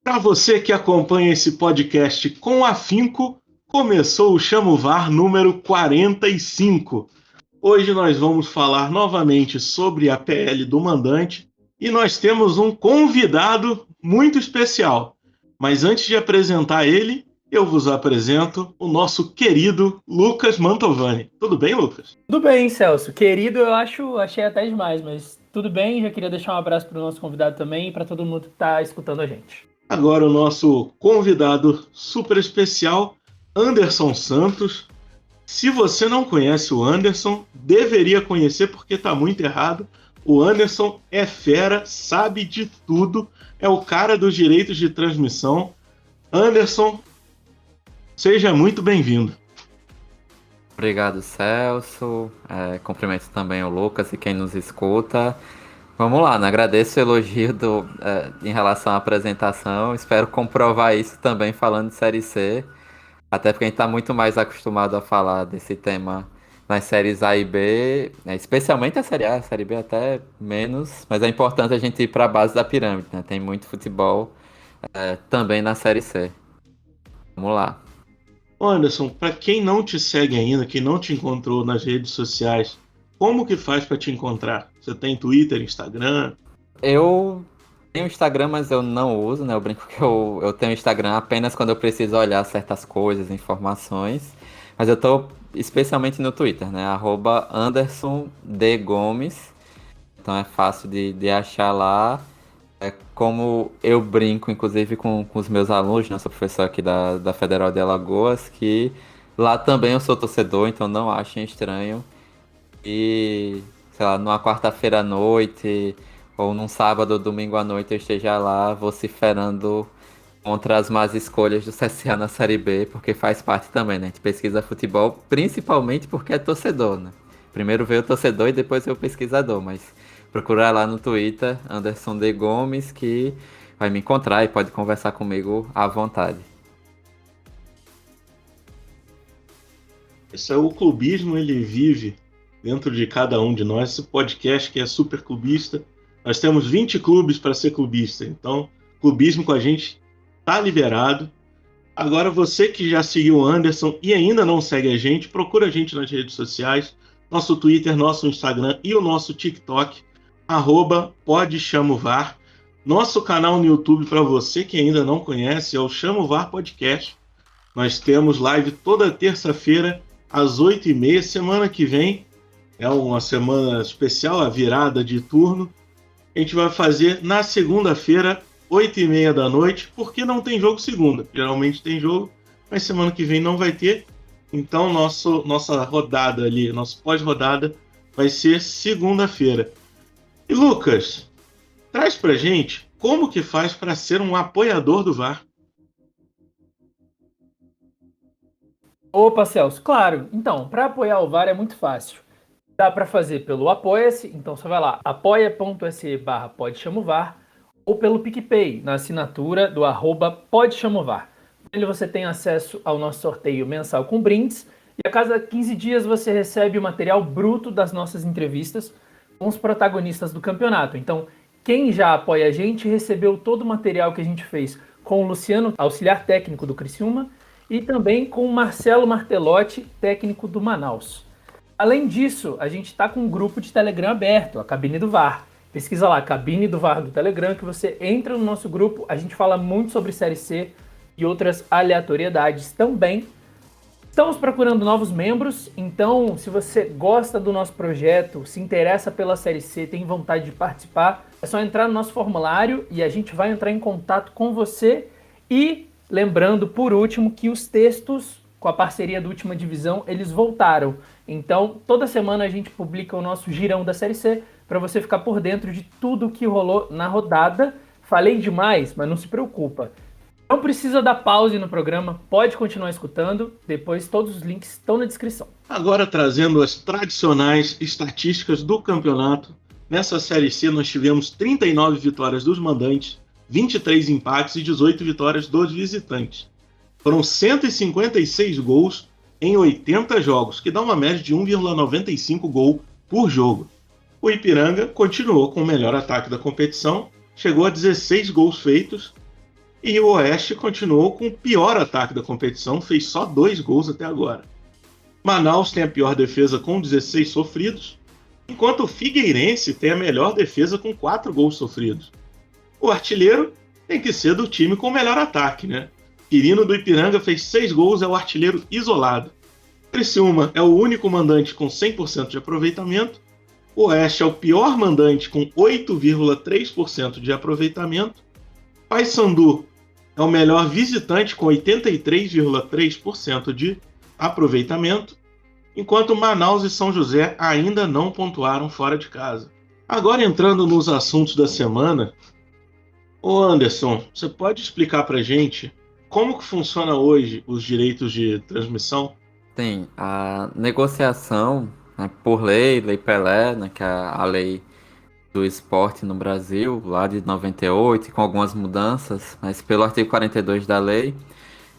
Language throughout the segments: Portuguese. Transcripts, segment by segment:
Para você que acompanha esse podcast com afinco, começou o Chama o VAR número 45. Hoje nós vamos falar novamente sobre a PL do mandante e nós temos um convidado muito especial. Mas antes de apresentar ele, eu vos apresento o nosso querido Lucas Mantovani. Tudo bem, Lucas? Tudo bem, Celso. Querido, achei até demais, mas tudo bem. Já queria deixar um abraço para o nosso convidado também e para todo mundo que está escutando a gente. Agora o nosso convidado super especial, Anderson Santos. Se você não conhece o Anderson, deveria conhecer porque está muito errado. O Anderson é fera, sabe de tudo, é o cara dos direitos de transmissão. Anderson, seja muito bem-vindo. Obrigado, Celso. Cumprimento também o Lucas e quem nos escuta. Vamos lá, né? Agradeço o elogio em relação à apresentação. Espero comprovar isso também falando de Série C. Até porque a gente está muito mais acostumado a falar desse tema nas séries A e B, né? Especialmente a Série A Série B até menos. Mas é importante a gente ir para a base da pirâmide, né? Tem muito futebol também na Série C. Vamos lá. Anderson, para quem não te segue ainda, quem não te encontrou nas redes sociais, como que faz para te encontrar? Você tem Twitter, Instagram? Eu tenho Instagram, mas eu não uso, né? Eu brinco que eu tenho Instagram apenas quando eu preciso olhar certas coisas, informações. Mas eu tô especialmente no Twitter, né? @AndersonDGomes. Então é fácil de achar lá. É como eu brinco, inclusive, com os meus alunos, né? Eu sou professor aqui da Federal de Alagoas, que lá também eu sou torcedor, então não achem estranho. E, sei lá, numa quarta-feira à noite, ou num sábado ou domingo à noite, eu esteja lá vociferando contra as más escolhas do CSA na Série B, porque faz parte também, né? A gente pesquisa futebol, principalmente porque é torcedor, né? Primeiro veio o torcedor e depois veio o pesquisador, mas procurar lá no Twitter, Anderson D. Gomes, que vai me encontrar e pode conversar comigo à vontade. Esse é o clubismo, ele vive dentro de cada um de nós. Esse podcast que é super clubista. Nós temos 20 clubes para ser clubista, então clubismo com a gente tá liberado. Agora você que já seguiu o Anderson e ainda não segue a gente, procura a gente nas redes sociais, nosso Twitter, nosso Instagram e o nosso TikTok, @PodChamoVar. Nosso canal no YouTube, para você que ainda não conhece, é o Chama o VAR Podcast. Nós temos live toda terça-feira, às 8h30. Semana que vem é uma semana especial, a virada de turno. A gente vai fazer na segunda-feira, 8h30 da noite, porque não tem jogo segunda. Geralmente tem jogo, mas semana que vem não vai ter. Então nossa rodada ali, nosso pós-rodada, vai ser segunda-feira. E Lucas, traz pra gente como que faz para ser um apoiador do VAR. Opa, Celso, claro. Então, para apoiar o VAR é muito fácil. Dá para fazer pelo Apoia-se, então você vai lá, apoia.se/PodChamoVar, ou pelo PicPay, na assinatura do @PodChamoVar. Nele você tem acesso ao nosso sorteio mensal com brindes, e a cada 15 dias você recebe o material bruto das nossas entrevistas com os protagonistas do campeonato. Então, quem já apoia a gente recebeu todo o material que a gente fez com o Luciano, auxiliar técnico do Criciúma, e também com o Marcelo Martelotti, técnico do Manaus. Além disso, a gente está com um grupo de Telegram aberto, a Cabine do VAR. Pesquisa lá, Cabine do VAR do Telegram, que você entra no nosso grupo. A gente fala muito sobre Série C e outras aleatoriedades também. Estamos procurando novos membros, então se você gosta do nosso projeto, se interessa pela Série C, tem vontade de participar, é só entrar no nosso formulário e a gente vai entrar em contato com você. E lembrando, por último, que os textos com a parceria do Última Divisão, eles voltaram. Então, toda semana a gente publica o nosso girão da Série C para você ficar por dentro de tudo que rolou na rodada. Falei demais, mas não se preocupa. Não precisa dar pause no programa, pode continuar escutando, depois todos os links estão na descrição. Agora trazendo as tradicionais estatísticas do campeonato. Nessa Série C nós tivemos 39 vitórias dos mandantes, 23 empates e 18 vitórias dos visitantes. Foram 156 gols em 80 jogos, que dá uma média de 1,95 gol por jogo. O Ipiranga continuou com o melhor ataque da competição, chegou a 16 gols feitos, e o Oeste continuou com o pior ataque da competição, fez só 2 gols até agora. Manaus tem a pior defesa com 16 sofridos, enquanto o Figueirense tem a melhor defesa com 4 gols sofridos. O artilheiro tem que ser do time com o melhor ataque, né? Quirino do Ipiranga fez 6 gols, é o artilheiro isolado. Criciúma é o único mandante com 100% de aproveitamento. O Oeste é o pior mandante com 8,3% de aproveitamento. Paysandu é o melhor visitante com 83,3% de aproveitamento, enquanto Manaus e São José ainda não pontuaram fora de casa. Agora entrando nos assuntos da semana, ô Anderson, você pode explicar pra gente como que funciona hoje os direitos de transmissão? Tem a negociação, né, por Lei Pelé, né, que é a lei do esporte no Brasil, lá de 98, com algumas mudanças, mas pelo artigo 42 da lei,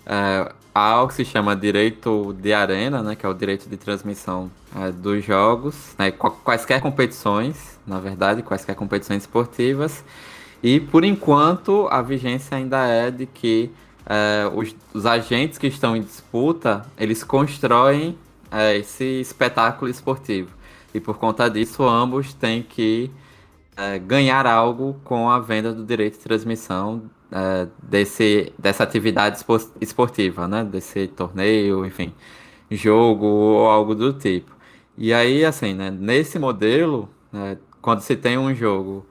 há algo que se chama direito de arena, né, que é o direito de transmissão dos jogos, né, quaisquer competições, na verdade, quaisquer competições esportivas, e por enquanto a vigência ainda é de que os agentes que estão em disputa, eles constroem esse espetáculo esportivo. E por conta disso, ambos têm que ganhar algo com a venda do direito de transmissão dessa atividade esportiva, né? Desse torneio, enfim, jogo ou algo do tipo. E aí, assim, né? Nesse modelo, quando se tem um jogo,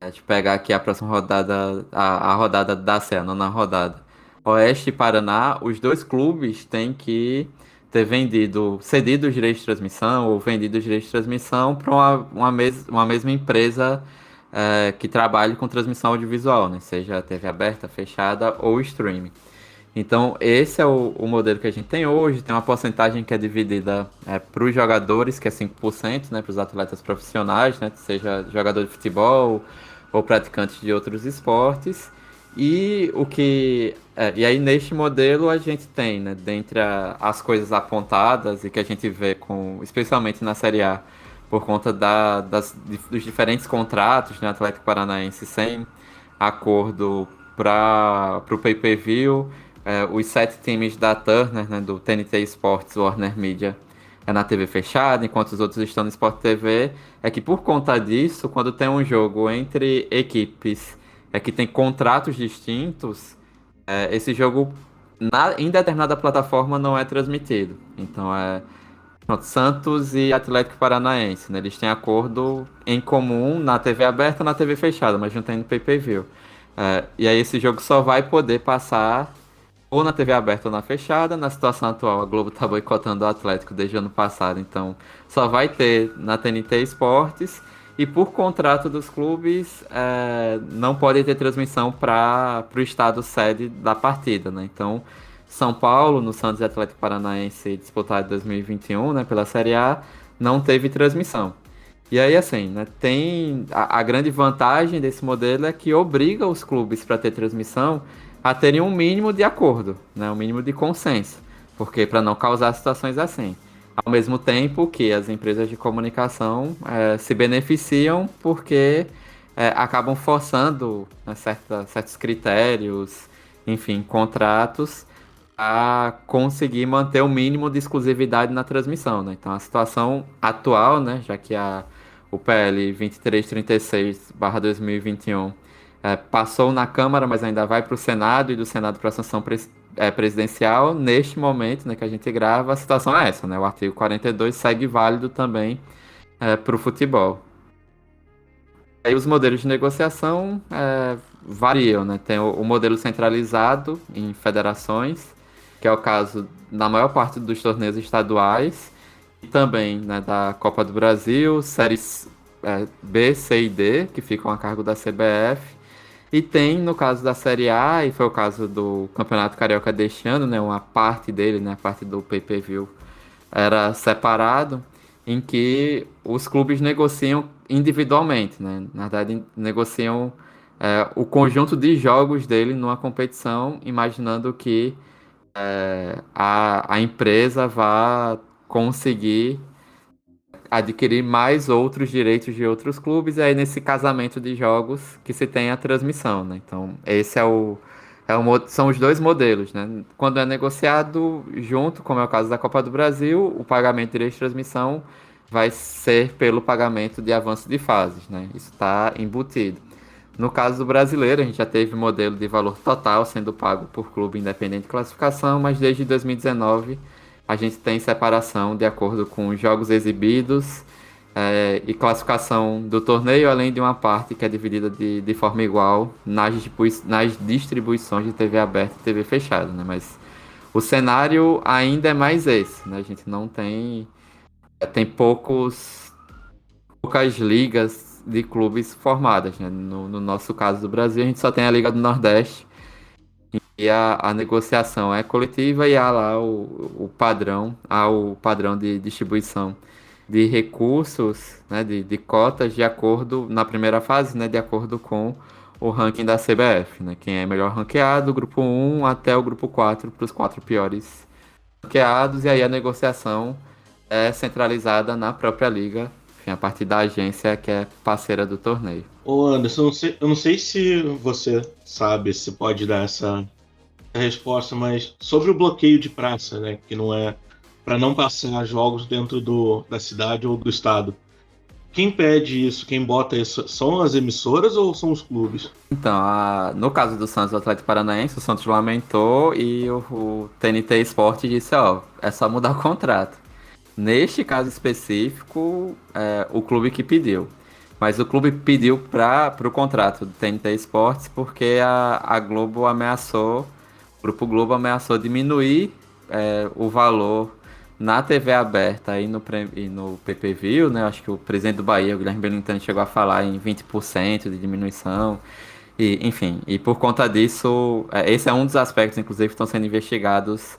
deixa eu pegar aqui a próxima rodada, a rodada da Sé, a nona rodada. Oeste e Paraná, os dois clubes têm que ter cedido os direitos de transmissão ou vendido os direitos de transmissão para uma mesma empresa que trabalhe com transmissão audiovisual, né? Seja TV aberta, fechada ou streaming. Então, esse é o modelo que a gente tem hoje. Tem uma porcentagem que é dividida para os jogadores, que é 5%, né? Para os atletas profissionais, né? Seja jogador de futebol ou praticantes de outros esportes. E aí neste modelo a gente tem, né, dentre as coisas apontadas e que a gente vê especialmente na Série A, por conta dos diferentes contratos, né, Atlético Paranaense sem acordo para o pay-per-view, os 7 times da Turner, né, do TNT Sports, Warner Media, é na TV fechada, enquanto os outros estão no Sport TV, é que por conta disso, quando tem um jogo entre equipes que tem contratos distintos, esse jogo em determinada plataforma não é transmitido. Então pronto, Santos e Atlético Paranaense, né? Eles têm acordo em comum na TV aberta e na TV fechada, mas não tem no pay-per-view. E aí esse jogo só vai poder passar ou na TV aberta ou na fechada. Na situação atual, a Globo está boicotando o Atlético desde o ano passado, então só vai ter na TNT Esportes. E por contrato dos clubes, não pode ter transmissão para o estado sede da partida, né? Então, São Paulo, no Santos e Atlético Paranaense disputado em 2021, né, pela Série A, não teve transmissão. E aí, assim, né, tem a grande vantagem desse modelo é que obriga os clubes para ter transmissão a terem um mínimo de acordo, né, um mínimo de consenso, porque para não causar situações assim. Ao mesmo tempo que as empresas de comunicação se beneficiam porque acabam forçando, né, certos critérios, enfim, contratos, a conseguir manter o mínimo de exclusividade na transmissão, né? Então, a situação atual, né, já que o PL 2336/2021 passou na Câmara, mas ainda vai para o Senado e do Senado para a sanção presidencial, neste momento, né, que a gente grava, a situação é essa, né? O artigo 42 segue válido também para o futebol. Aí os modelos de negociação variam, né? Tem o modelo centralizado em federações, que é o caso na maior parte dos torneios estaduais, e também, né, da Copa do Brasil, séries B, C e D, que ficam a cargo da CBF. E tem, no caso da Série A, e foi o caso do Campeonato Carioca deste ano, né, uma parte dele, né, a parte do pay-per-view, era separado, em que os clubes negociam individualmente, né? Na verdade, negociam o conjunto de jogos dele numa competição, imaginando que a empresa vá conseguir adquirir mais outros direitos de outros clubes, e aí nesse casamento de jogos que se tem a transmissão, né? Então, esse são os dois modelos, né? Quando é negociado junto, como é o caso da Copa do Brasil, o pagamento de direito de transmissão vai ser pelo pagamento de avanço de fases, né? Isso está embutido. No caso do brasileiro, a gente já teve modelo de valor total sendo pago por clube independente de classificação, mas desde 2019 a gente tem separação de acordo com os jogos exibidos e classificação do torneio, além de uma parte que é dividida de forma igual nas distribuições de TV aberta e TV fechada, né? Mas o cenário ainda é mais esse, né? A gente não tem... Tem poucas ligas de clubes formadas, né? No nosso caso do Brasil, a gente só tem a Liga do Nordeste, e a negociação é coletiva, e há lá o padrão de distribuição de recursos, né, de cotas de acordo, na primeira fase, né, de acordo com o ranking da CBF, né? Quem é melhor ranqueado, grupo 1 até o grupo 4, para os 4 piores ranqueados, e aí a negociação é centralizada na própria liga, enfim, a partir da agência que é parceira do torneio. Ô Anderson, eu não sei se você sabe, se pode dar essa resposta, mas sobre o bloqueio de praça, né, que não é para não passar jogos dentro da cidade ou do estado. Quem pede isso, quem bota isso, são as emissoras ou são os clubes? Então, no caso do Santos, o Atlético Paranaense, o Santos lamentou e o TNT Esporte disse, é só mudar o contrato. Neste caso específico, o clube que pediu. Mas o clube pediu para o contrato do TNT Esportes porque a Globo ameaçou, o Grupo Globo ameaçou diminuir o valor na TV aberta e no PPV, né? Acho que o presidente do Bahia, o Guilherme Belintani, chegou a falar em 20% de diminuição. Enfim, e por conta disso, esse é um dos aspectos, inclusive, que estão sendo investigados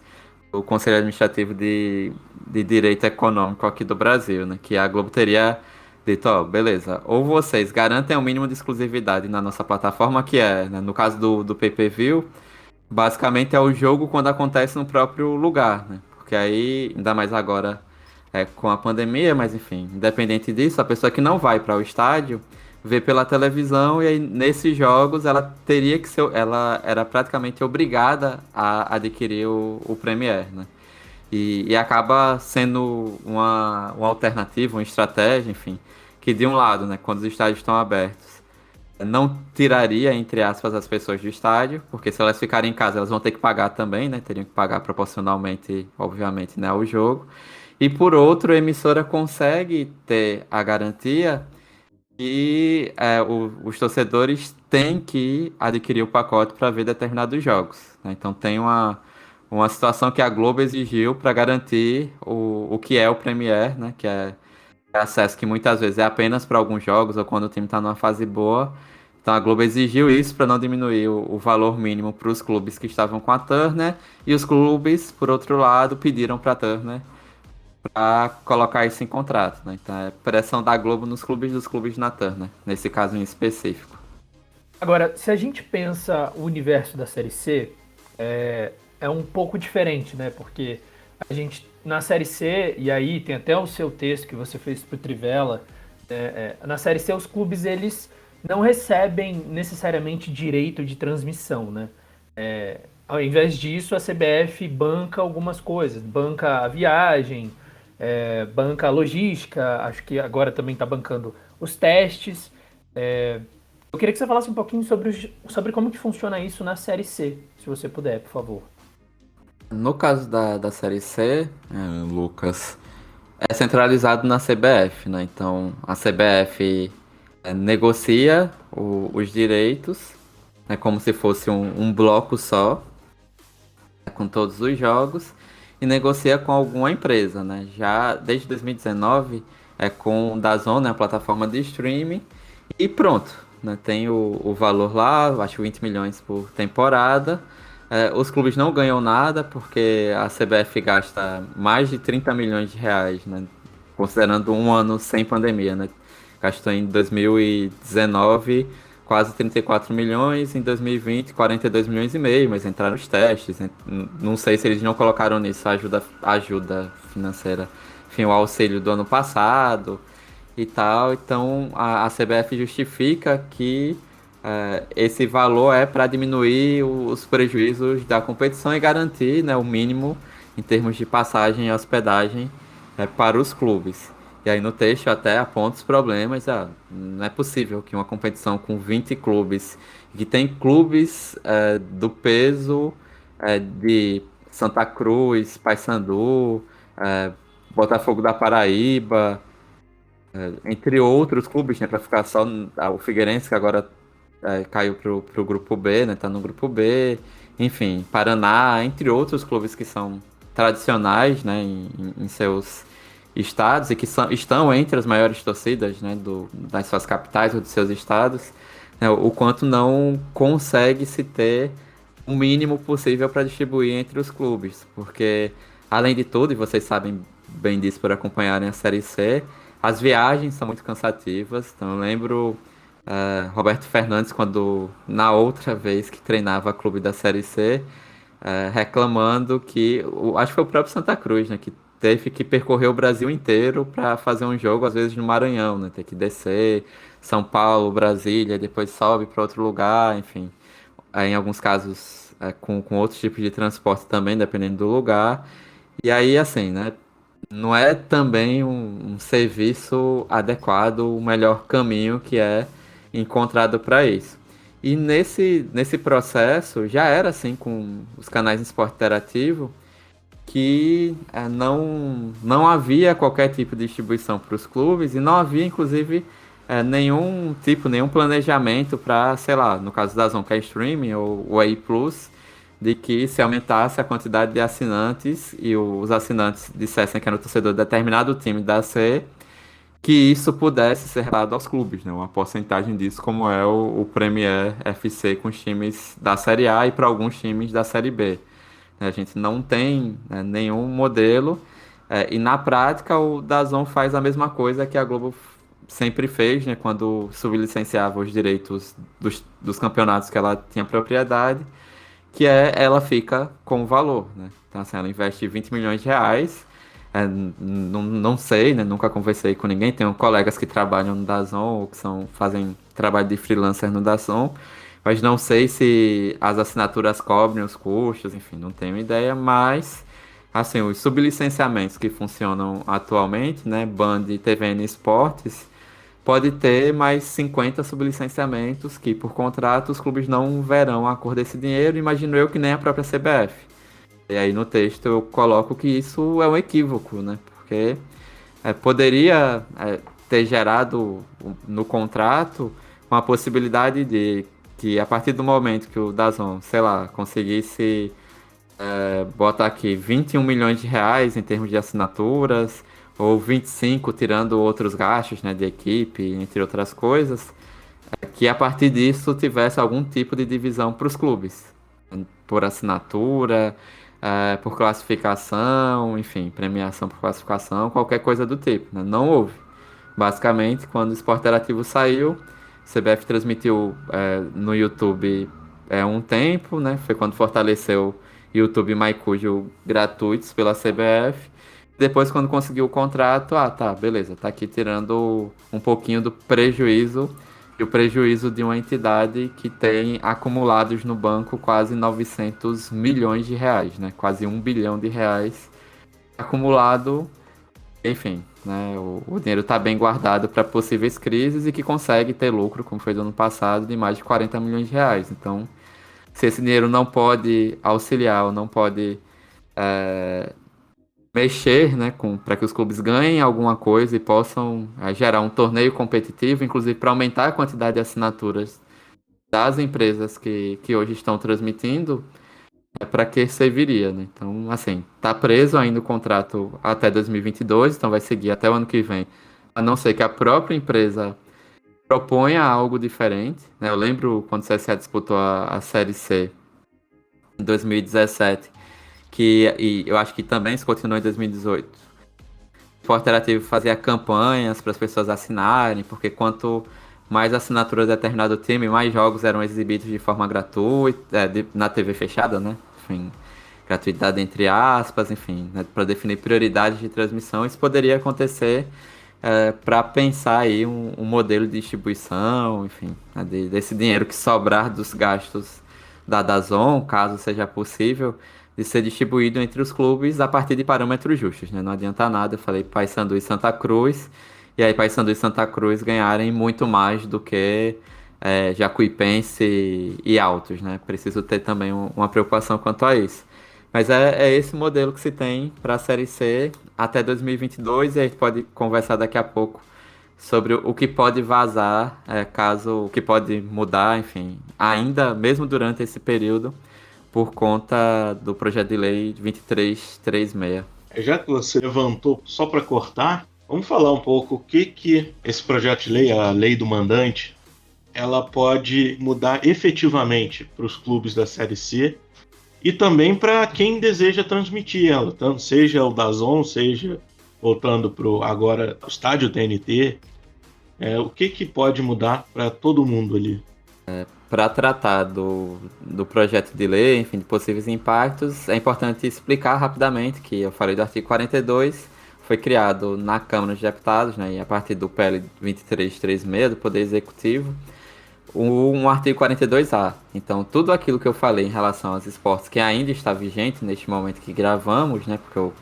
o Conselho Administrativo de Direito Econômico aqui do Brasil, né? Que a Globo teria dito, beleza, ou vocês garantem o mínimo de exclusividade na nossa plataforma, que né, no caso do pay-per-view, basicamente é o jogo quando acontece no próprio lugar, né? Porque aí, ainda mais agora com a pandemia, mas enfim, independente disso, a pessoa que não vai para o estádio vê pela televisão, e aí nesses jogos ela teria que ser, ela era praticamente obrigada a adquirir o Premier, né? E acaba sendo uma alternativa, uma estratégia, enfim, que de um lado, né, quando os estádios estão abertos, não tiraria, entre aspas, as pessoas do estádio, porque se elas ficarem em casa, elas vão ter que pagar também, né? Teriam que pagar proporcionalmente, obviamente, né, ao jogo. E por outro, a emissora consegue ter a garantia que os torcedores têm que adquirir o pacote para ver determinados jogos, né? Então tem uma situação que a Globo exigiu para garantir o que é o Premier, né? Que é acesso que muitas vezes é apenas para alguns jogos ou quando o time está numa fase boa. Então a Globo exigiu isso para não diminuir o valor mínimo para os clubes que estavam com a Turner, e os clubes, por outro lado, pediram para a Turner para colocar isso em contrato, né? Então é pressão da Globo nos clubes dos clubes na Turner, nesse caso em específico. Agora, se a gente pensa o universo da Série C, é um pouco diferente, né? Porque a gente, na Série C, e aí tem até o seu texto que você fez pro Trivela, na Série C os clubes, eles não recebem necessariamente direito de transmissão, né? Ao invés disso, a CBF banca algumas coisas, banca a viagem, banca a logística, acho que agora também está bancando os testes. Eu queria que você falasse um pouquinho sobre como que funciona isso na Série C, se você puder, por favor. No caso da Série C, Lucas, é centralizado na CBF, né? Então a CBF negocia os direitos, né, como se fosse um bloco só, com todos os jogos, e negocia com alguma empresa, né? Já desde 2019 com o DAZN, né, a plataforma de streaming, e pronto, né? Tem o valor lá, acho que 20 milhões por temporada. Os clubes não ganham nada porque a CBF gasta mais de 30 milhões de reais, né? Considerando um ano sem pandemia, né? Gastou em 2019 quase 34 milhões, em 2020 42 milhões e meio, mas entraram os testes, né? Não sei se eles não colocaram nisso a ajuda financeira enfim, o auxílio do ano passado e tal. Então a CBF justifica que esse valor é para diminuir os prejuízos da competição e garantir, né, o mínimo em termos de passagem e hospedagem para os clubes. E aí no texto até aponta os problemas. Não é possível que uma competição com 20 clubes, que tem clubes do peso de Santa Cruz, Paysandu, Botafogo da Paraíba, entre outros clubes, né, para ficar só o Figueirense, que agora caiu pro grupo B, né, tá no grupo B, enfim, Paraná, entre outros clubes que são tradicionais, né, em seus estados e que estão entre as maiores torcidas, né, das suas capitais ou dos seus estados, né, o quanto não consegue se ter o mínimo possível para distribuir entre os clubes, porque além de tudo, e vocês sabem bem disso por acompanharem a Série C, as viagens são muito cansativas. Então eu lembro Roberto Fernandes, quando na outra vez que treinava clube da Série C, reclamando que, acho que foi o próprio Santa Cruz, né, que teve que percorrer o Brasil inteiro para fazer um jogo, às vezes no Maranhão, né, ter que descer São Paulo, Brasília, depois sobe para outro lugar, enfim. Em alguns casos com outros tipos de transporte também, dependendo do lugar. E aí, assim, né, não é também um serviço adequado, o melhor caminho que é encontrado para isso. E nesse processo já era assim com os canais de esporte interativo, que não havia qualquer tipo de distribuição para os clubes e não havia, inclusive, nenhum planejamento para, sei lá, no caso da Zon, que é streaming ou o EI Plus, de que se aumentasse a quantidade de assinantes e os assinantes dissessem que era o torcedor de determinado time da C, que isso pudesse ser dado aos clubes, né? Uma porcentagem disso, como é o Premier FC com os times da Série A e para alguns times da Série B. A gente não tem, né, nenhum modelo, e na prática o DAZN faz a mesma coisa que a Globo sempre fez, né, quando sublicenciava os direitos dos campeonatos que ela tinha propriedade, que ela fica com o valor, né? Então, assim, ela investe 20 milhões de reais, não sei, né, nunca conversei com ninguém, tenho colegas que trabalham no DAZN ou que fazem trabalho de freelancer no DAZN, mas não sei se as assinaturas cobrem os custos, enfim, não tenho ideia, mas, assim, os sublicenciamentos que funcionam atualmente, né, Band, TVN Esportes, pode ter mais 50 sublicenciamentos que, por contrato, os clubes não verão a cor desse dinheiro, imagino eu que nem a própria CBF. E aí no texto eu coloco que isso é um equívoco, né, porque poderia ter gerado no contrato uma possibilidade de que a partir do momento que o DAZN, sei lá, conseguisse botar aqui 21 milhões de reais em termos de assinaturas, ou 25 tirando outros gastos, né, de equipe, entre outras coisas, que a partir disso tivesse algum tipo de divisão para os clubes, por assinatura, por classificação, enfim, premiação por classificação, qualquer coisa do tipo, né? Não houve. Basicamente, quando o Esporte Interativo saiu, a CBF transmitiu no YouTube um tempo, né? Foi quando fortaleceu YouTube e MyCujo gratuitos pela CBF. Depois, quando conseguiu o contrato, tá, beleza, tá aqui tirando um pouquinho do prejuízo, e o prejuízo de uma entidade que tem acumulados no banco quase 900 milhões de reais, né? Quase 1 bilhão de reais acumulado, enfim, né? O dinheiro está bem guardado para possíveis crises e que consegue ter lucro, como foi do ano passado, de mais de 40 milhões de reais. Então, se esse dinheiro não pode auxiliar ou não pode mexer, né, para que os clubes ganhem alguma coisa e possam gerar um torneio competitivo, inclusive para aumentar a quantidade de assinaturas das empresas que hoje estão transmitindo, para que serviria, né? Então, assim, tá preso ainda o contrato até 2022, então vai seguir até o ano que vem, a não ser que a própria empresa proponha algo diferente, né? Eu lembro quando o CSA disputou a Série C em 2017, e eu acho que também isso continuou em 2018. O Esporte Interativo fazia campanhas para as pessoas assinarem, porque quanto mais assinaturas de determinado time, mais jogos eram exibidos de forma gratuita, na TV fechada, né? Enfim, gratuidade entre aspas, enfim, né, para definir prioridades de transmissão. Isso poderia acontecer para pensar aí um modelo de distribuição, enfim, né, desse dinheiro que sobrar dos gastos da DAZN, caso seja possível, de ser distribuído entre os clubes a partir de parâmetros justos, né? Não adianta nada, eu falei Paysandu e Santa Cruz, e aí Paysandu e Santa Cruz ganharem muito mais do que Jacuipense e Altos, né? Preciso ter também uma preocupação quanto a isso. Mas é esse modelo que se tem para a Série C até 2022, e a gente pode conversar daqui a pouco sobre o que pode vazar, caso o que pode mudar, enfim, ainda mesmo durante esse período, por conta do projeto de lei 2336. Já que você levantou, só para cortar, vamos falar um pouco o que esse projeto de lei, a lei do mandante, ela pode mudar efetivamente para os clubes da Série C e também para quem deseja transmitir ela, tanto seja o DAZN, seja voltando para agora o estádio TNT. O que pode mudar para todo mundo ali? Para tratar do projeto de lei, enfim, de possíveis impactos, é importante explicar rapidamente que eu falei do artigo 42, foi criado na Câmara dos Deputados, né, e a partir do PL 2336 do Poder Executivo, um artigo 42A. Então, tudo aquilo que eu falei em relação aos esportes que ainda está vigente neste momento que gravamos, né, porque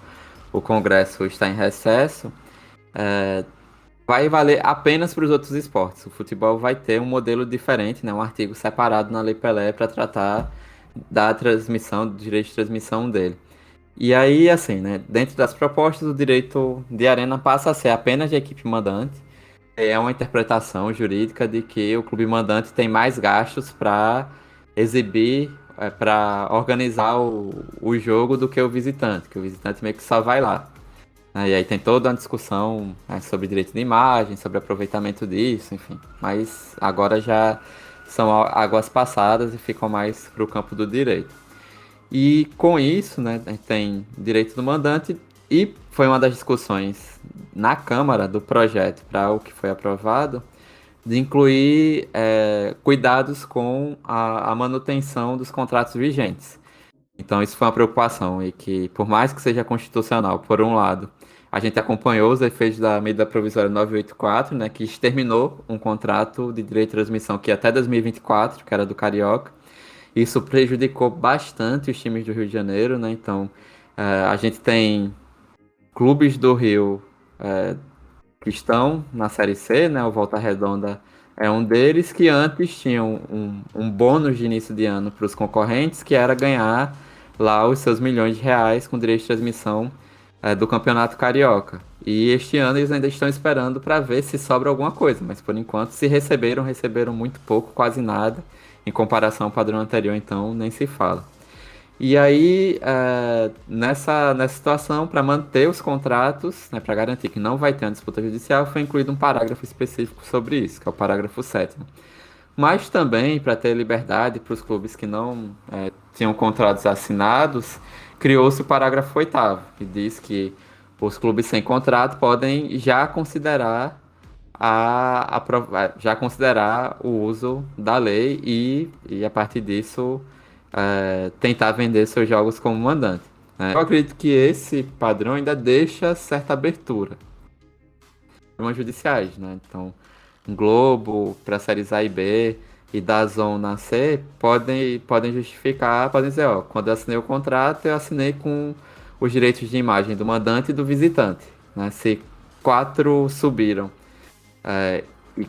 o Congresso está em recesso, vai valer apenas para os outros esportes. O futebol vai ter um modelo diferente, né, um artigo separado na Lei Pelé para tratar da transmissão, do direito de transmissão dele. E aí, assim, né, dentro das propostas, o direito de arena passa a ser apenas de equipe mandante. É uma interpretação jurídica de que o clube mandante tem mais gastos para exibir, para organizar o jogo do que o visitante meio que só vai lá. E aí tem toda uma discussão sobre direito de imagem, sobre aproveitamento disso, enfim. Mas agora já são águas passadas e ficam mais para o campo do direito. E com isso, né, a gente tem direito do mandante, e foi uma das discussões na Câmara do projeto para o que foi aprovado, de incluir cuidados com a manutenção dos contratos vigentes. Então isso foi uma preocupação, e que por mais que seja constitucional, por um lado, a gente acompanhou os efeitos da medida provisória 984, né, que exterminou um contrato de direito de transmissão que ia até 2024, que era do Carioca. Isso prejudicou bastante os times do Rio de Janeiro, né? Então a gente tem clubes do Rio que estão na Série C, né? O Volta Redonda é um deles, que antes tinham um bônus de início de ano para os concorrentes, que era ganhar lá os seus milhões de reais com direito de transmissão do Campeonato Carioca. E este ano eles ainda estão esperando para ver se sobra alguma coisa, mas por enquanto, se receberam muito pouco, quase nada, em comparação ao padrão anterior, então nem se fala. E aí, nessa situação, para manter os contratos, né, para garantir que não vai ter uma disputa judicial, foi incluído um parágrafo específico sobre isso, que é o parágrafo 7º. Mas também, para ter liberdade para os clubes que não tinham contratos assinados, criou-se o parágrafo 8º, que diz que os clubes sem contrato podem já considerar o uso da lei e a partir disso tentar vender seus jogos como mandante. Né? Eu acredito que esse padrão ainda deixa certa abertura para judiciais, né? Então, Globo para séries A e B e DAZN na C podem justificar, podem dizer, quando eu assinei o contrato, eu assinei com os direitos de imagem do mandante e do visitante. Né? Se 4 subiram e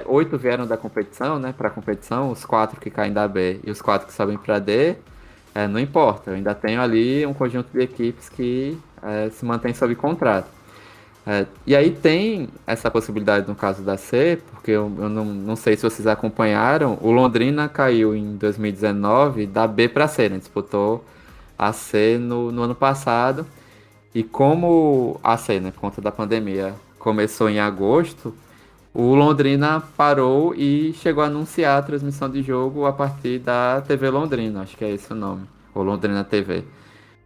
8 vieram da competição, né, para a competição, os 4 que caem da B e os 4 que sobem para D, não importa, eu ainda tenho ali um conjunto de equipes que se mantém sob contrato. E aí tem essa possibilidade no caso da C, porque eu não sei se vocês acompanharam, o Londrina caiu em 2019 da B para C, né? Disputou a C no ano passado, e como a C, né, por conta da pandemia, começou em agosto, o Londrina parou e chegou a anunciar a transmissão de jogo a partir da TV Londrina, acho que é esse o nome, ou Londrina TV.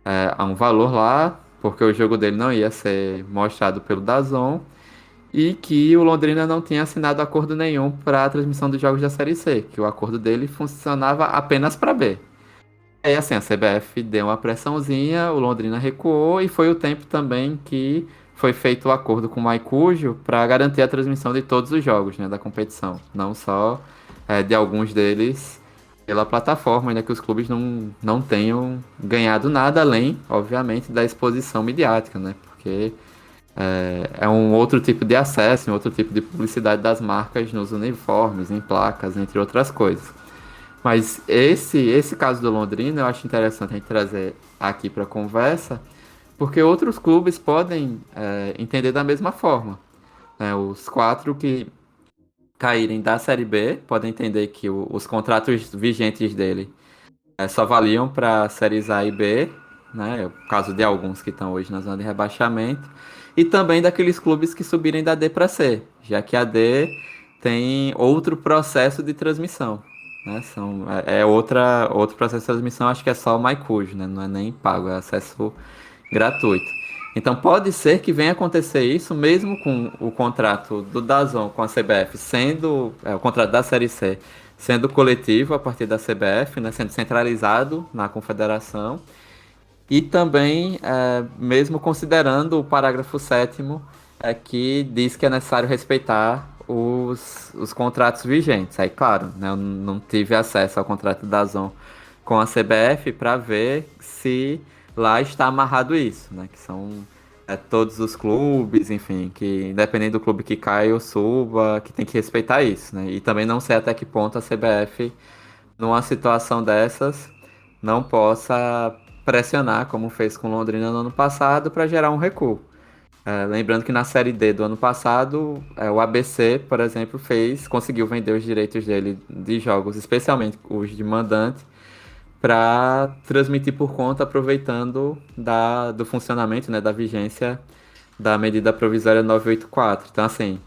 Há um valor lá, porque o jogo dele não ia ser mostrado pelo DAZN, e que o Londrina não tinha assinado acordo nenhum para a transmissão dos jogos da Série C, que o acordo dele funcionava apenas para B. Aí assim, a CBF deu uma pressãozinha, o Londrina recuou e foi o tempo também que foi feito o acordo com o Maicujo para garantir a transmissão de todos os jogos, né, da competição, não só de alguns deles pela plataforma, ainda que os clubes não tenham ganhado nada além, obviamente, da exposição midiática, né, porque é um outro tipo de acesso, um outro tipo de publicidade das marcas nos uniformes, em placas, entre outras coisas. Mas esse caso do Londrina eu acho interessante a gente trazer aqui para a conversa, porque outros clubes podem entender da mesma forma, né? Os quatro que caírem da Série B podem entender que os contratos vigentes dele só valiam para séries A e B, né? É o caso de alguns que estão hoje na zona de rebaixamento, e também daqueles clubes que subirem da D para C, já que a D tem outro processo de transmissão, né? Outro processo de transmissão, acho que é só o Maicujo, né? Não é nem pago, é acesso gratuito. Então pode ser que venha acontecer isso mesmo com o contrato do DAZN com a CBF sendo o contrato da Série C sendo coletivo a partir da CBF, né, sendo centralizado na confederação, e também mesmo considerando o parágrafo 7º que diz que é necessário respeitar os contratos vigentes. Aí, claro, né, eu não tive acesso ao contrato da DAZN com a CBF para ver se lá está amarrado isso, né? Que são todos os clubes, enfim, que independente do clube que cai ou suba, que tem que respeitar isso, né? E também não sei até que ponto a CBF, numa situação dessas, não possa pressionar, como fez com Londrina no ano passado, para gerar um recuo. Lembrando que na Série D do ano passado, o ABC, por exemplo, conseguiu vender os direitos dele de jogos, especialmente os de mandante, para transmitir por conta, aproveitando do funcionamento, né, da vigência da medida provisória 984. Então, assim,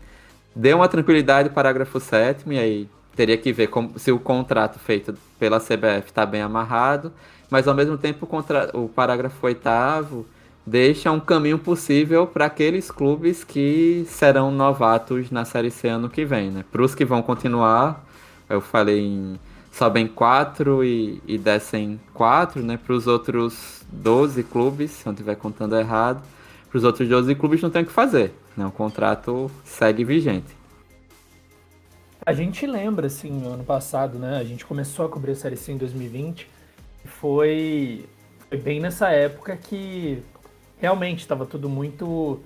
deu uma tranquilidade, parágrafo 7º, e aí teria que ver se o contrato feito pela CBF está bem amarrado, mas ao mesmo tempo o parágrafo 8º deixa um caminho possível para aqueles clubes que serão novatos na Série C ano que vem, né? Para os que vão continuar, eu falei sobem 4 e descem 4, né? Para os outros 12 clubes, se eu não estiver contando errado, para os outros 12 clubes não tem o que fazer, né? O contrato segue vigente. A gente lembra, assim, no ano passado, né? A gente começou a cobrir a Série C em 2020 e foi bem nessa época que realmente estava tudo muito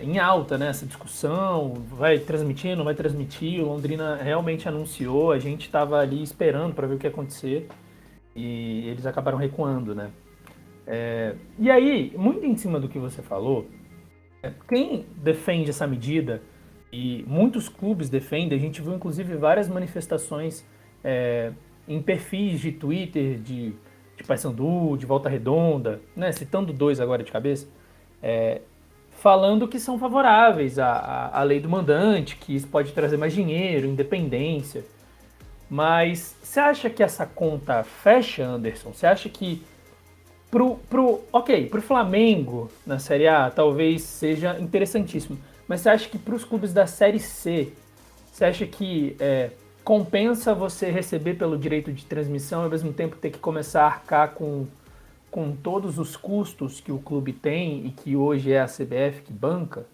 em alta, né? Essa discussão, vai transmitir, não vai transmitir. O Londrina realmente anunciou, a gente estava ali esperando para ver o que ia acontecer e eles acabaram recuando, né? E aí, muito em cima do que você falou, quem defende essa medida, e muitos clubes defendem, a gente viu inclusive várias manifestações em perfis de Twitter de Paysandu, de Volta Redonda, né? Citando dois agora de cabeça, falando que são favoráveis à lei do mandante, que isso pode trazer mais dinheiro, independência. Mas você acha que essa conta fecha, Anderson? Você acha que pro Flamengo na Série A talvez seja interessantíssimo, mas você acha que para os clubes da Série C, você acha que compensa você receber pelo direito de transmissão e ao mesmo tempo ter que começar a arcar com todos os custos que o clube tem e que hoje é a CBF que banca?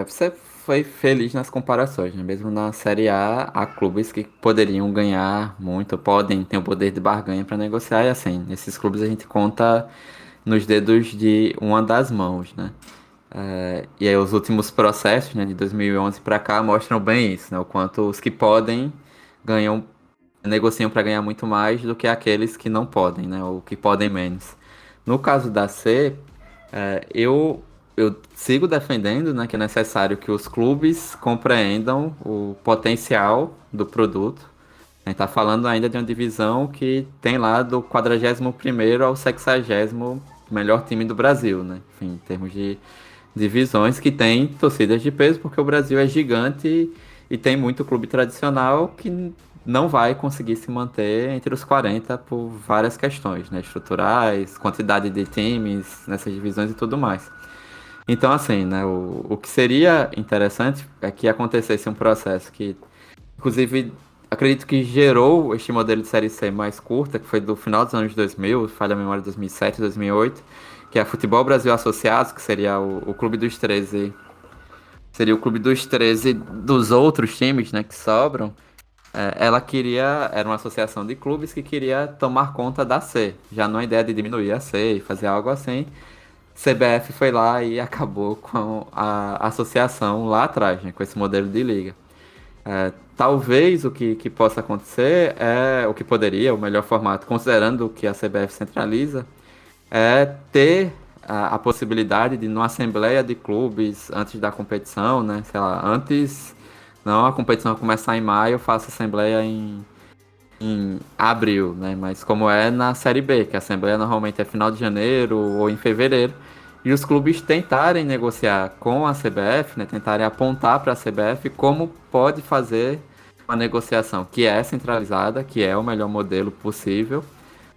Você foi feliz nas comparações, né? Mesmo na Série A, há clubes que poderiam ganhar muito, podem ter o poder de barganha para negociar, e assim, esses clubes a gente conta nos dedos de uma das mãos, né? E aí os últimos processos, né, de 2011 para cá mostram bem isso, né? O quanto os que podem negociam para ganhar muito mais do que aqueles que não podem, né? Ou que podem menos. No caso da C, eu sigo defendendo, né, que é necessário que os clubes compreendam o potencial do produto. A gente está falando ainda de uma divisão que tem lá do 41º ao 60º melhor time do Brasil, né? Enfim, em termos de divisões que tem torcidas de peso, porque o Brasil é gigante e tem muito clube tradicional que não vai conseguir se manter entre os 40 por várias questões, né? Estruturais, quantidade de times nessas divisões e tudo mais. Então, assim, né, o que seria interessante é que acontecesse um processo que, inclusive, acredito que gerou este modelo de Série C mais curta, que foi do final dos anos 2000, falha a memória, 2007, 2008, que é a Futebol Brasil Associados, que seria o Clube dos 13, seria o Clube dos 13 dos outros times, né, que sobram. Ela queria, era uma associação de clubes que queria tomar conta da C, já não a ideia de diminuir a C e fazer algo assim. CBF foi lá e acabou com a associação lá atrás, né, com esse modelo de liga. Talvez o que possa acontecer o que poderia, o melhor formato, considerando que a CBF centraliza, é ter a possibilidade de, numa assembleia de clubes antes da competição, né? Sei lá, antes, não a competição começar em maio, eu faço assembleia em abril, né? Mas como é na Série B, que a assembleia normalmente é final de janeiro ou em fevereiro, e os clubes tentarem negociar com a CBF, né? Tentarem apontar para a CBF como pode fazer uma negociação que é centralizada, que é o melhor modelo possível,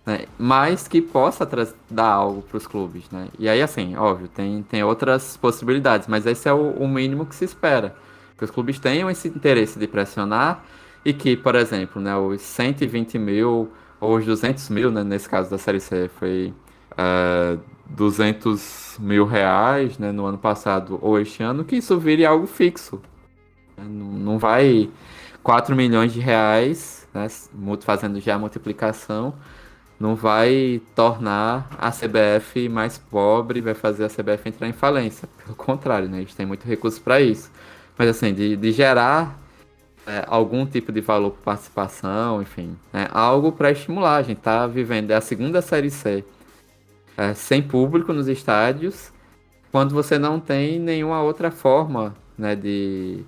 né, mas que possa dar algo para os clubes, né? E aí, assim, óbvio, tem outras possibilidades, mas esse é o mínimo que se espera. Que os clubes tenham esse interesse de pressionar e que, por exemplo, né, os 120 mil ou os 200 mil, né, nesse caso da Série C, foi 200 mil reais, né, no ano passado ou este ano, que isso vire algo fixo. Não vai 4 milhões de reais, né, fazendo já a multiplicação, não vai tornar a CBF mais pobre, vai fazer a CBF entrar em falência. Pelo contrário, né? Eles têm muito recurso para isso. Mas assim, de gerar algum tipo de valor por participação, enfim, né? Algo para estimular. A gente está vivendo a segunda Série C sem público nos estádios, quando você não tem nenhuma outra forma, né, de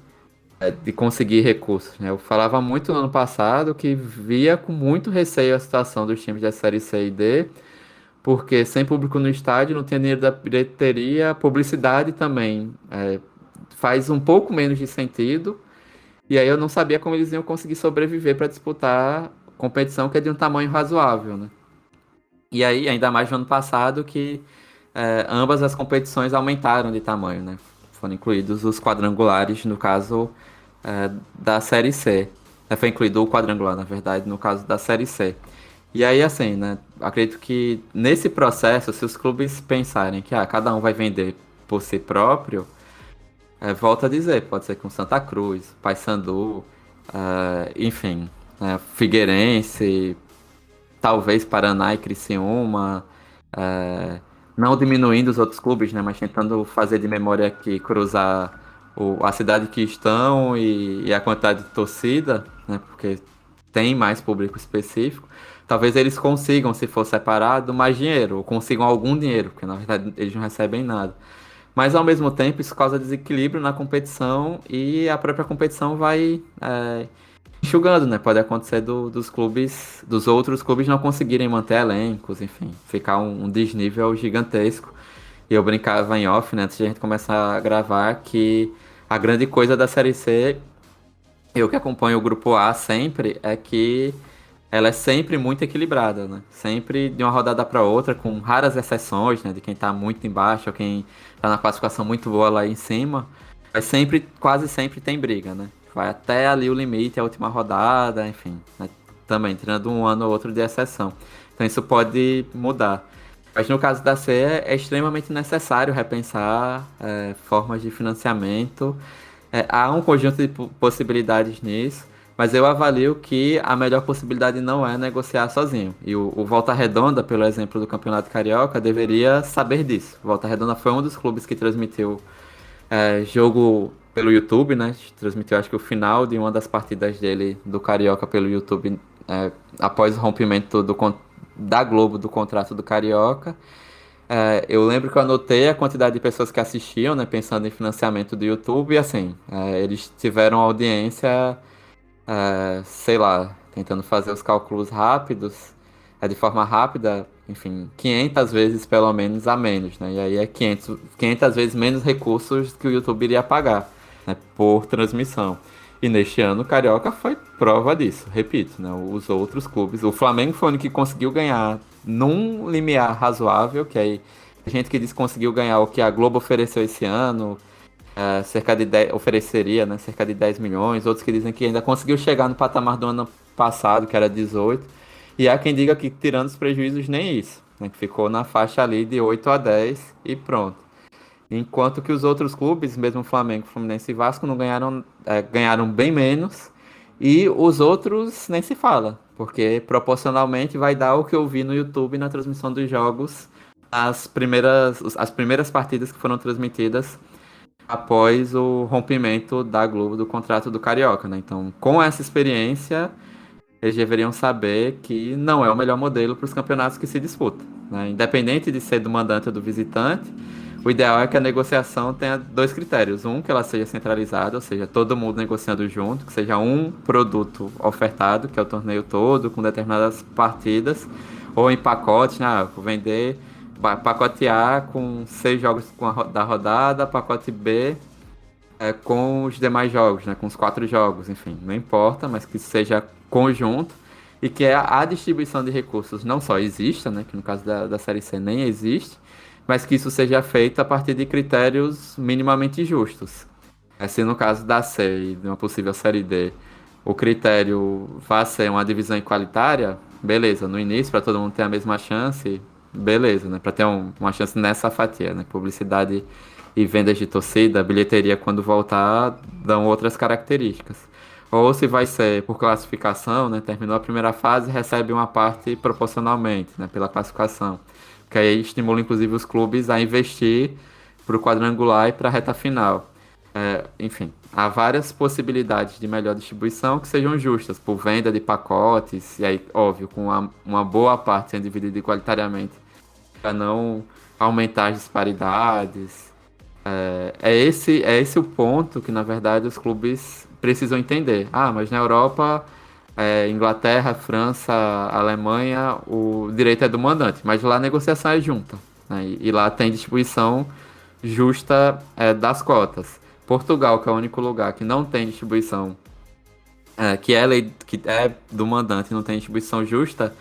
conseguir recursos, né? Eu falava muito no ano passado que via com muito receio a situação dos times da Série C e D, porque sem público no estádio, não tem dinheiro da bilheteria, publicidade também faz um pouco menos de sentido, e aí eu não sabia como eles iam conseguir sobreviver para disputar competição que é de um tamanho razoável, né? E aí, ainda mais no ano passado, que ambas as competições aumentaram de tamanho, né? Foram incluídos os quadrangulares, no caso da Série C. Foi incluído o quadrangular, na verdade, no caso da Série C. E aí, assim, né? Acredito que nesse processo, se os clubes pensarem que cada um vai vender por si próprio, volto a dizer, pode ser com Santa Cruz, Paysandu, enfim, Figueirense, talvez Paraná e Criciúma, não diminuindo os outros clubes, né, mas tentando fazer de memória aqui, cruzar a cidade que estão e a quantidade de torcida, né, porque tem mais público específico. Talvez eles consigam, se for separado, mais dinheiro, ou consigam algum dinheiro, porque na verdade eles não recebem nada. Mas ao mesmo tempo isso causa desequilíbrio na competição e a própria competição vai enxugando, né? Pode acontecer dos clubes, dos outros clubes não conseguirem manter elencos, enfim, ficar um desnível gigantesco. E eu brincava em off, né, antes de a gente começar a gravar, que a grande coisa da Série C, eu que acompanho o Grupo A sempre, é que ela é sempre muito equilibrada, né? Sempre de uma rodada para outra, com raras exceções, né? De quem tá muito embaixo ou quem tá na classificação muito boa lá em cima. Mas sempre, quase sempre tem briga, né? Vai até ali o limite, a última rodada, enfim. Né? Também, tirando um ano ou outro de exceção. Então isso pode mudar. Mas no caso da C é extremamente necessário repensar formas de financiamento. Há um conjunto de possibilidades nisso. Mas eu avalio que a melhor possibilidade não é negociar sozinho. E o Volta Redonda, pelo exemplo do Campeonato Carioca, deveria saber disso. O Volta Redonda foi um dos clubes que transmitiu jogo pelo YouTube, né? Transmitiu, acho que o final de uma das partidas dele do Carioca pelo YouTube, após o rompimento da Globo do contrato do Carioca. Eu lembro que eu anotei a quantidade de pessoas que assistiam, né? Pensando em financiamento do YouTube. E assim, eles tiveram audiência... sei lá, tentando fazer os cálculos rápidos, de forma rápida, enfim, 500 vezes pelo menos a menos, né? E aí é 500 vezes menos recursos que o YouTube iria pagar, né, por transmissão. E neste ano o Carioca foi prova disso, repito, né? Os outros clubes, o Flamengo foi o único que conseguiu ganhar num limiar razoável, que aí tem gente que diz que conseguiu ganhar o que a Globo ofereceu esse ano, cerca de 10, ofereceria, né, cerca de 10 milhões, outros que dizem que ainda conseguiu chegar no patamar do ano passado, que era 18, e há quem diga que tirando os prejuízos nem isso, né, que ficou na faixa ali de 8 a 10 e pronto. Enquanto que os outros clubes, mesmo Flamengo, Fluminense e Vasco, não ganharam, ganharam bem menos, e os outros nem se fala, porque proporcionalmente vai dar o que eu vi no YouTube na transmissão dos jogos, as primeiras partidas que foram transmitidas após o rompimento da Globo do contrato do Carioca, né? Então, com essa experiência, eles deveriam saber que não é o melhor modelo para os campeonatos que se disputam, né? Independente de ser do mandante ou do visitante, o ideal é que a negociação tenha dois critérios. Um, que ela seja centralizada, ou seja, todo mundo negociando junto, que seja um produto ofertado, que é o torneio todo, com determinadas partidas, ou em pacote, né? Vou vender pacote A com 6 jogos da rodada, pacote B com os demais jogos, né, com os 4 jogos, enfim, não importa, mas que seja conjunto e que a distribuição de recursos não só exista, né, que no caso da Série C nem existe, mas que isso seja feito a partir de critérios minimamente justos. Se no caso da C e de uma possível Série D, o critério vai ser uma divisão igualitária, beleza, no início, para todo mundo ter a mesma chance, beleza, né, para ter uma chance nessa fatia, né, publicidade e vendas de torcida, bilheteria quando voltar dão outras características. Ou se vai ser por classificação, né, terminou a primeira fase, recebe uma parte proporcionalmente, né, pela classificação. Que aí estimula inclusive os clubes a investir para o quadrangular e para a reta final. Enfim, há várias possibilidades de melhor distribuição que sejam justas, por venda de pacotes, e aí, óbvio, com uma boa parte sendo dividida igualitariamente, para não aumentar as disparidades. É esse o ponto que, na verdade, os clubes precisam entender. Mas na Europa, Inglaterra, França, Alemanha, o direito é do mandante, mas lá a negociação é junta, né? E lá tem distribuição justa das cotas. Portugal, que é o único lugar que não tem distribuição, que é do mandante e não tem distribuição justa,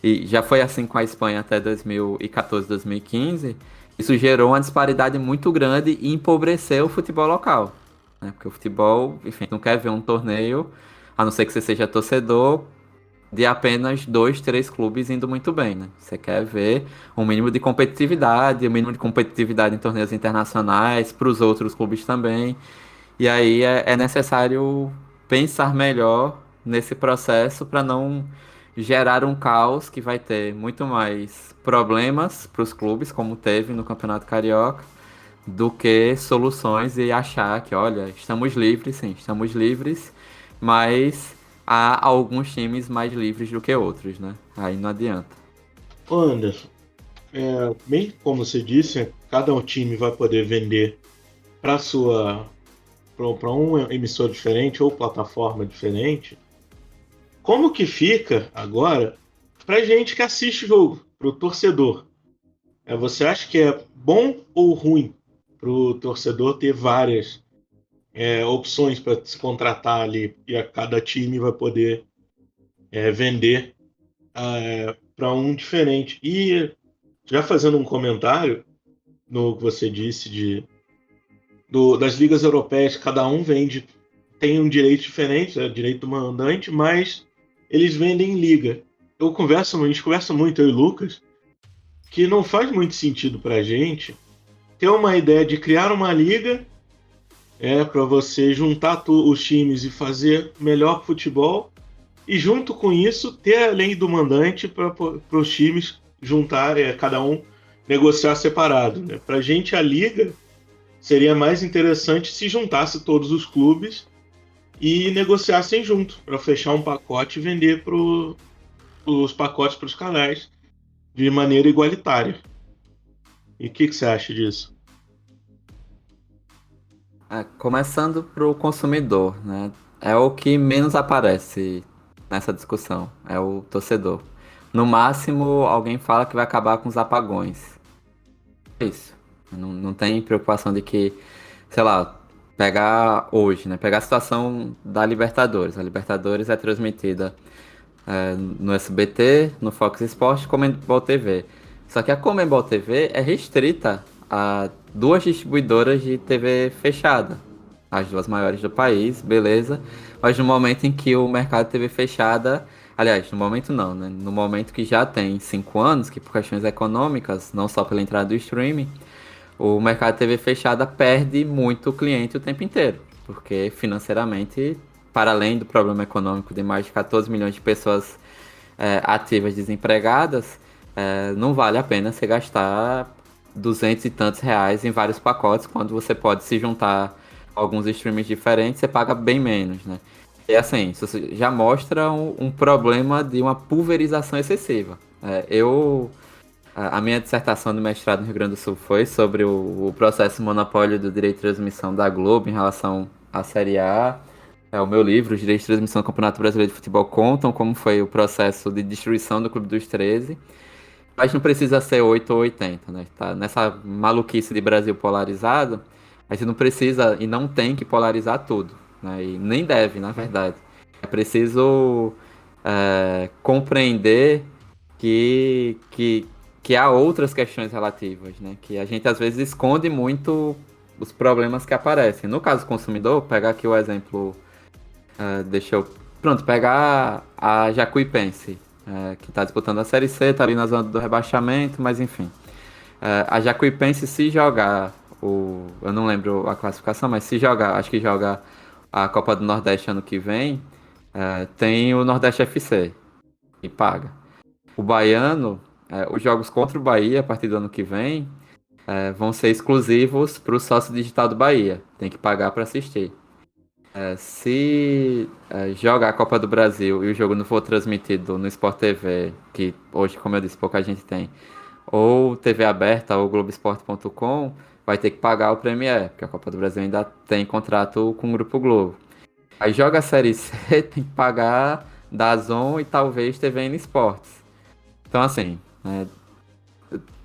e já foi assim com a Espanha até 2014, 2015, isso gerou uma disparidade muito grande e empobreceu o futebol local, né? Porque o futebol, enfim, não quer ver um torneio, a não ser que você seja torcedor, de apenas 2, 3 clubes indo muito bem, né? Você quer ver um mínimo de competitividade em torneios internacionais, para os outros clubes também. E aí é necessário pensar melhor nesse processo para não gerar um caos que vai ter muito mais problemas para os clubes, como teve no Campeonato Carioca, do que soluções e achar que, olha, estamos livres, sim, estamos livres, mas há alguns times mais livres do que outros, né? Aí não adianta. Ô Anderson, bem como você disse, cada time vai poder vender para um emissor diferente ou plataforma diferente. Como que fica agora pra gente que assiste o jogo, pro torcedor? Você acha que é bom ou ruim pro torcedor ter várias opções para se contratar ali e a cada time vai poder vender para um diferente? E já fazendo um comentário no que você disse das ligas europeias, cada um tem um direito diferente, direito do mandante, mas eles vendem em liga. A gente conversa muito, eu e o Lucas, que não faz muito sentido pra gente ter uma ideia de criar uma liga para você juntar os times e fazer melhor futebol, e junto com isso ter a lei do mandante para os times juntar, cada um negociar separado, né? Pra gente a liga seria mais interessante se juntasse todos os clubes e negociassem junto para fechar um pacote e vender os pacotes para os canais de maneira igualitária. E o que você acha disso? Começando pro consumidor, né? É o que menos aparece nessa discussão, é o torcedor. No máximo, alguém fala que vai acabar com os apagões. É isso. Não tem preocupação de que, sei lá, pegar hoje, né? Pegar a situação da Libertadores. A Libertadores é transmitida no SBT, no Fox Sports, Comembol TV. Só que a Comembol TV é restrita a duas distribuidoras de TV fechada, as duas maiores do país, beleza. Mas no momento em que o mercado de TV fechada, aliás, no momento não, né? No momento que já tem 5 anos, que por questões econômicas, não só pela entrada do streaming, o mercado de TV fechada perde muito cliente o tempo inteiro, porque financeiramente, para além do problema econômico de mais de 14 milhões de pessoas ativas desempregadas, não vale a pena você gastar 200 e tantos reais em vários pacotes, quando você pode se juntar a alguns streams diferentes, você paga bem menos, né? E assim, isso já mostra um problema de uma pulverização excessiva. A minha dissertação do mestrado no Rio Grande do Sul foi sobre o processo monopólio do direito de transmissão da Globo em relação à Série A. O meu livro, Os Direitos de Transmissão do Campeonato Brasileiro de Futebol, contam como foi o processo de destruição do Clube dos 13. Mas não precisa ser 8 ou 80, né? Tá nessa maluquice de Brasil polarizado, a gente não precisa e não tem que polarizar tudo, né? E nem deve, na verdade. É preciso compreender que há outras questões relativas, né? Que a gente às vezes esconde muito os problemas que aparecem. No caso do consumidor, pegar aqui o exemplo, pegar a Jacuipense, que está disputando a Série C, está ali na zona do rebaixamento, mas enfim. A Jacuipense, se jogar eu não lembro a classificação, mas se jogar, acho que joga a Copa do Nordeste ano que vem, tem o Nordeste FC, e paga. O Baiano, os jogos contra o Bahia, a partir do ano que vem, vão ser exclusivos para o sócio digital do Bahia. Tem que pagar para assistir. Se jogar a Copa do Brasil e o jogo não for transmitido no Sport TV, que hoje, como eu disse, pouca gente tem, ou TV aberta ou Globoesporte.com, vai ter que pagar o Premier, porque a Copa do Brasil ainda tem contrato com o Grupo Globo. Aí joga a Série C, tem que pagar DAZN e talvez TVN Esportes. Então, assim,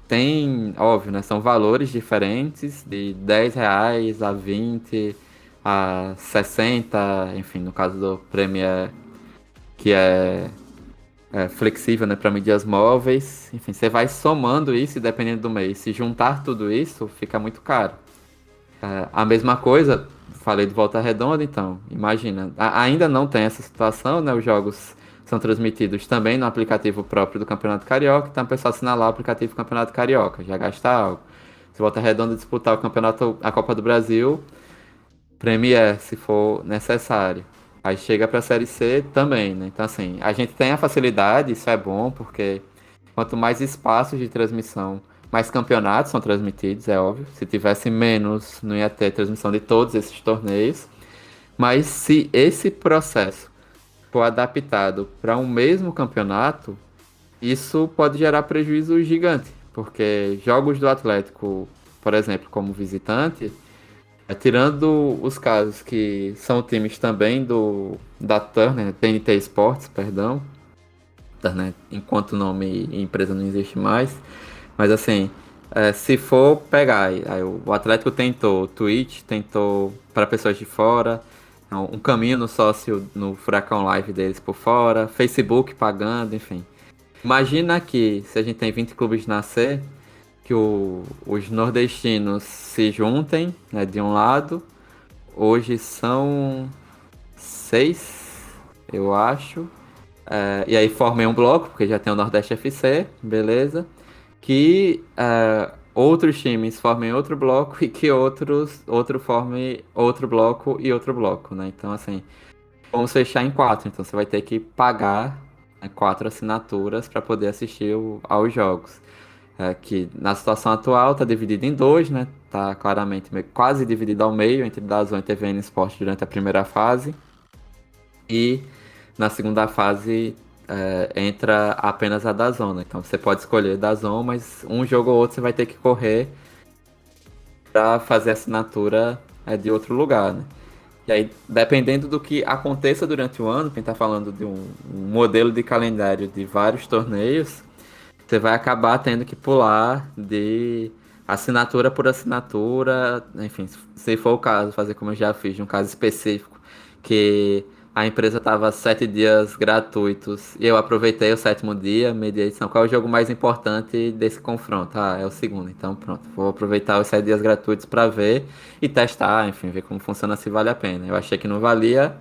tem, óbvio, né, são valores diferentes, de R$10 a 20 a 60, enfim, no caso do Premier, que é flexível, né, para mídias móveis. Enfim, você vai somando isso e dependendo do mês, se juntar tudo isso, fica muito caro. A mesma coisa, falei de Volta Redonda, então, imagina, ainda não tem essa situação, né, os jogos são transmitidos também no aplicativo próprio do Campeonato Carioca, então a pessoa assinalar o aplicativo do Campeonato Carioca, já gasta algo. Se Volta Redonda disputar o campeonato, a Copa do Brasil, Premier, se for necessário. Aí chega para a Série C também, né? Então, assim, a gente tem a facilidade, isso é bom, porque quanto mais espaços de transmissão, mais campeonatos são transmitidos, é óbvio. Se tivesse menos, não ia ter transmissão de todos esses torneios. Mas se esse processo for adaptado para um mesmo campeonato, isso pode gerar prejuízo gigante, porque jogos do Atlético, por exemplo, como visitante, tirando os casos que são times também da Turner, TNT Sports, perdão, Turner, enquanto nome e empresa não existe mais, mas assim, se for pegar, aí o Atlético tentou, o Twitch tentou para pessoas de fora, um caminho no sócio no Furacão Live deles por fora, Facebook pagando, enfim. Imagina que se a gente tem 20 clubes na C, que os nordestinos se juntem, né, de um lado. Hoje são 6, eu acho. E aí formem um bloco, porque já tem o Nordeste FC, beleza. Que outros times formem outro bloco e que outro forme outro bloco e outro bloco, né? Então, assim, vamos fechar em 4. Então, você vai ter que pagar 4 assinaturas para poder assistir aos jogos. Que na situação atual está dividido em 2, né? Tá claramente quase dividido ao meio entre DAZN e TVN Sport durante a primeira fase. E na segunda fase entra apenas a DAZN, né? Então você pode escolher DAZN, mas um jogo ou outro você vai ter que correr para fazer a assinatura de outro lugar, né? E aí, dependendo do que aconteça durante o ano, quem está falando de um modelo de calendário de vários torneios, você vai acabar tendo que pular de assinatura por assinatura, enfim, se for o caso, fazer como eu já fiz, num caso específico, que a empresa estava 7 dias gratuitos e eu aproveitei o 7º dia, mediei edição. Qual é o jogo mais importante desse confronto? Ah, é o segundo. Então pronto, vou aproveitar os 7 dias gratuitos para ver e testar, enfim, ver como funciona, se vale a pena. Eu achei que não valia,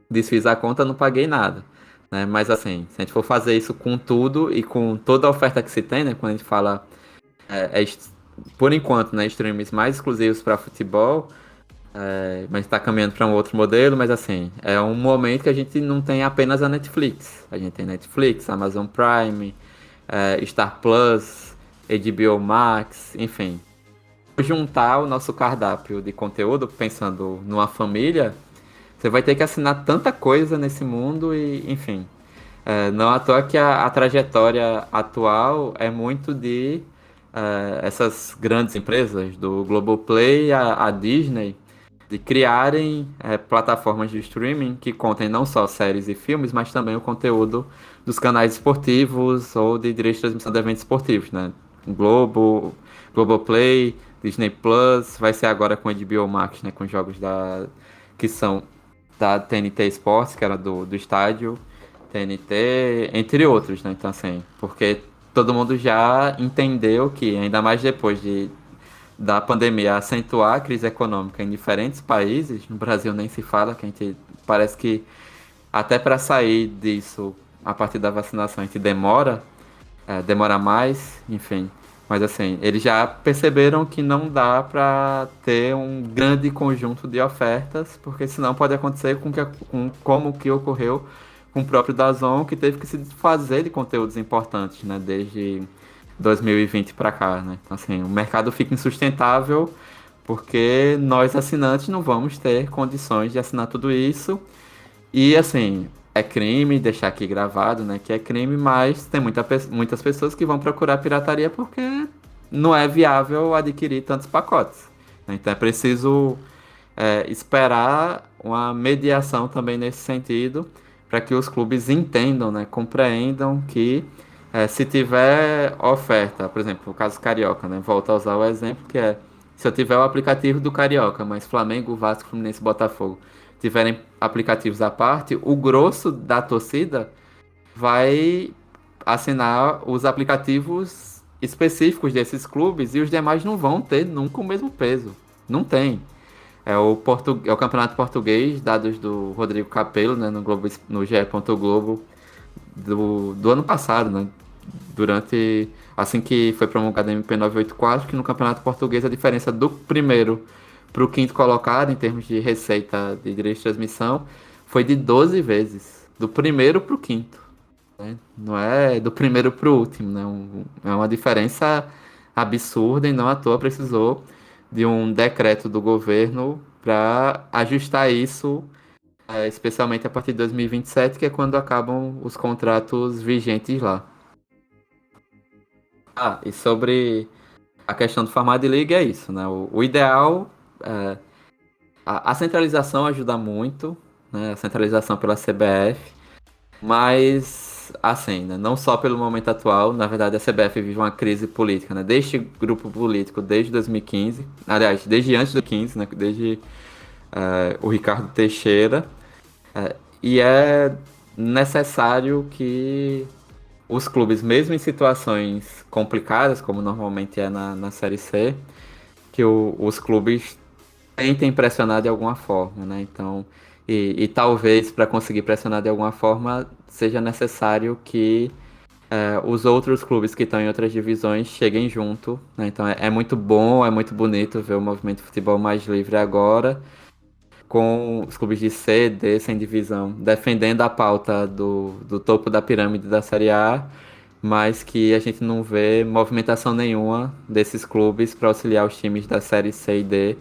desfiz a conta, não paguei nada. Né? Mas assim, se a gente for fazer isso com tudo e com toda a oferta que se tem, né? Quando a gente fala, por enquanto, né, streams mais exclusivos para futebol, mas está caminhando para um outro modelo, mas assim, é um momento que a gente não tem apenas a Netflix. A gente tem Netflix, Amazon Prime, Star Plus, HBO Max, enfim. Juntar o nosso cardápio de conteúdo, pensando numa família, você vai ter que assinar tanta coisa nesse mundo e, enfim. Não à toa que a trajetória atual é muito de essas grandes empresas, do Globoplay à Disney, de criarem plataformas de streaming que contem não só séries e filmes, mas também o conteúdo dos canais esportivos ou de direito de transmissão de eventos esportivos, né? Globoplay, Disney Plus, vai ser agora com a HBO Max, né? Com jogos que são da TNT Sports, que era do estádio TNT, entre outros, né? Então, assim, porque todo mundo já entendeu que, ainda mais depois da pandemia acentuar a crise econômica em diferentes países, no Brasil nem se fala, que a gente parece que até para sair disso, a partir da vacinação, a gente demora mais, enfim. Mas assim, eles já perceberam que não dá para ter um grande conjunto de ofertas, porque senão pode acontecer como que ocorreu com o próprio DAZN, que teve que se desfazer de conteúdos importantes, né, desde 2020 para cá, né? Então, assim, o mercado fica insustentável porque nós assinantes não vamos ter condições de assinar tudo isso. E, assim, é crime, deixar aqui gravado, né, que é crime, mas tem muitas pessoas que vão procurar pirataria porque não é viável adquirir tantos pacotes. Né? Então é preciso esperar uma mediação também nesse sentido, para que os clubes entendam, né, compreendam que se tiver oferta, por exemplo, o caso Carioca, né, volto a usar o exemplo que se eu tiver o aplicativo do Carioca, mas Flamengo, Vasco, Fluminense, Botafogo tiverem aplicativos à parte, o grosso da torcida vai assinar os aplicativos específicos desses clubes e os demais não vão ter nunca o mesmo peso. Não tem. É o Campeonato Português, dados do Rodrigo Capello, né, no GE. Globo, do ano passado, né, assim que foi promulgada a MP 984, que no Campeonato Português a diferença do primeiro para o quinto colocado, em termos de receita de direito de transmissão, foi de 12 vezes. Do primeiro para o quinto. Né? Não é do primeiro para o último. Né? É uma diferença absurda e não à toa precisou de um decreto do governo para ajustar isso, especialmente a partir de 2027, que é quando acabam os contratos vigentes lá. E sobre a questão do formato de liga é isso, né? O ideal... a centralização ajuda muito, né? A centralização pela CBF, mas assim, né? Não só pelo momento atual, na verdade a CBF vive uma crise política, né? Deste grupo político desde 2015, aliás, desde antes de 2015, né? Desde o Ricardo Teixeira, e é necessário que os clubes, mesmo em situações complicadas, como normalmente é na Série C, que os clubes tentem pressionar de alguma forma, né? Então, e talvez para conseguir pressionar de alguma forma seja necessário que os outros clubes que estão em outras divisões cheguem junto, né? Então é muito bom, é muito bonito ver o movimento de futebol mais livre agora, com os clubes de C, D, sem divisão, defendendo a pauta do topo da pirâmide da Série A, mas que a gente não vê movimentação nenhuma desses clubes para auxiliar os times da Série C e D,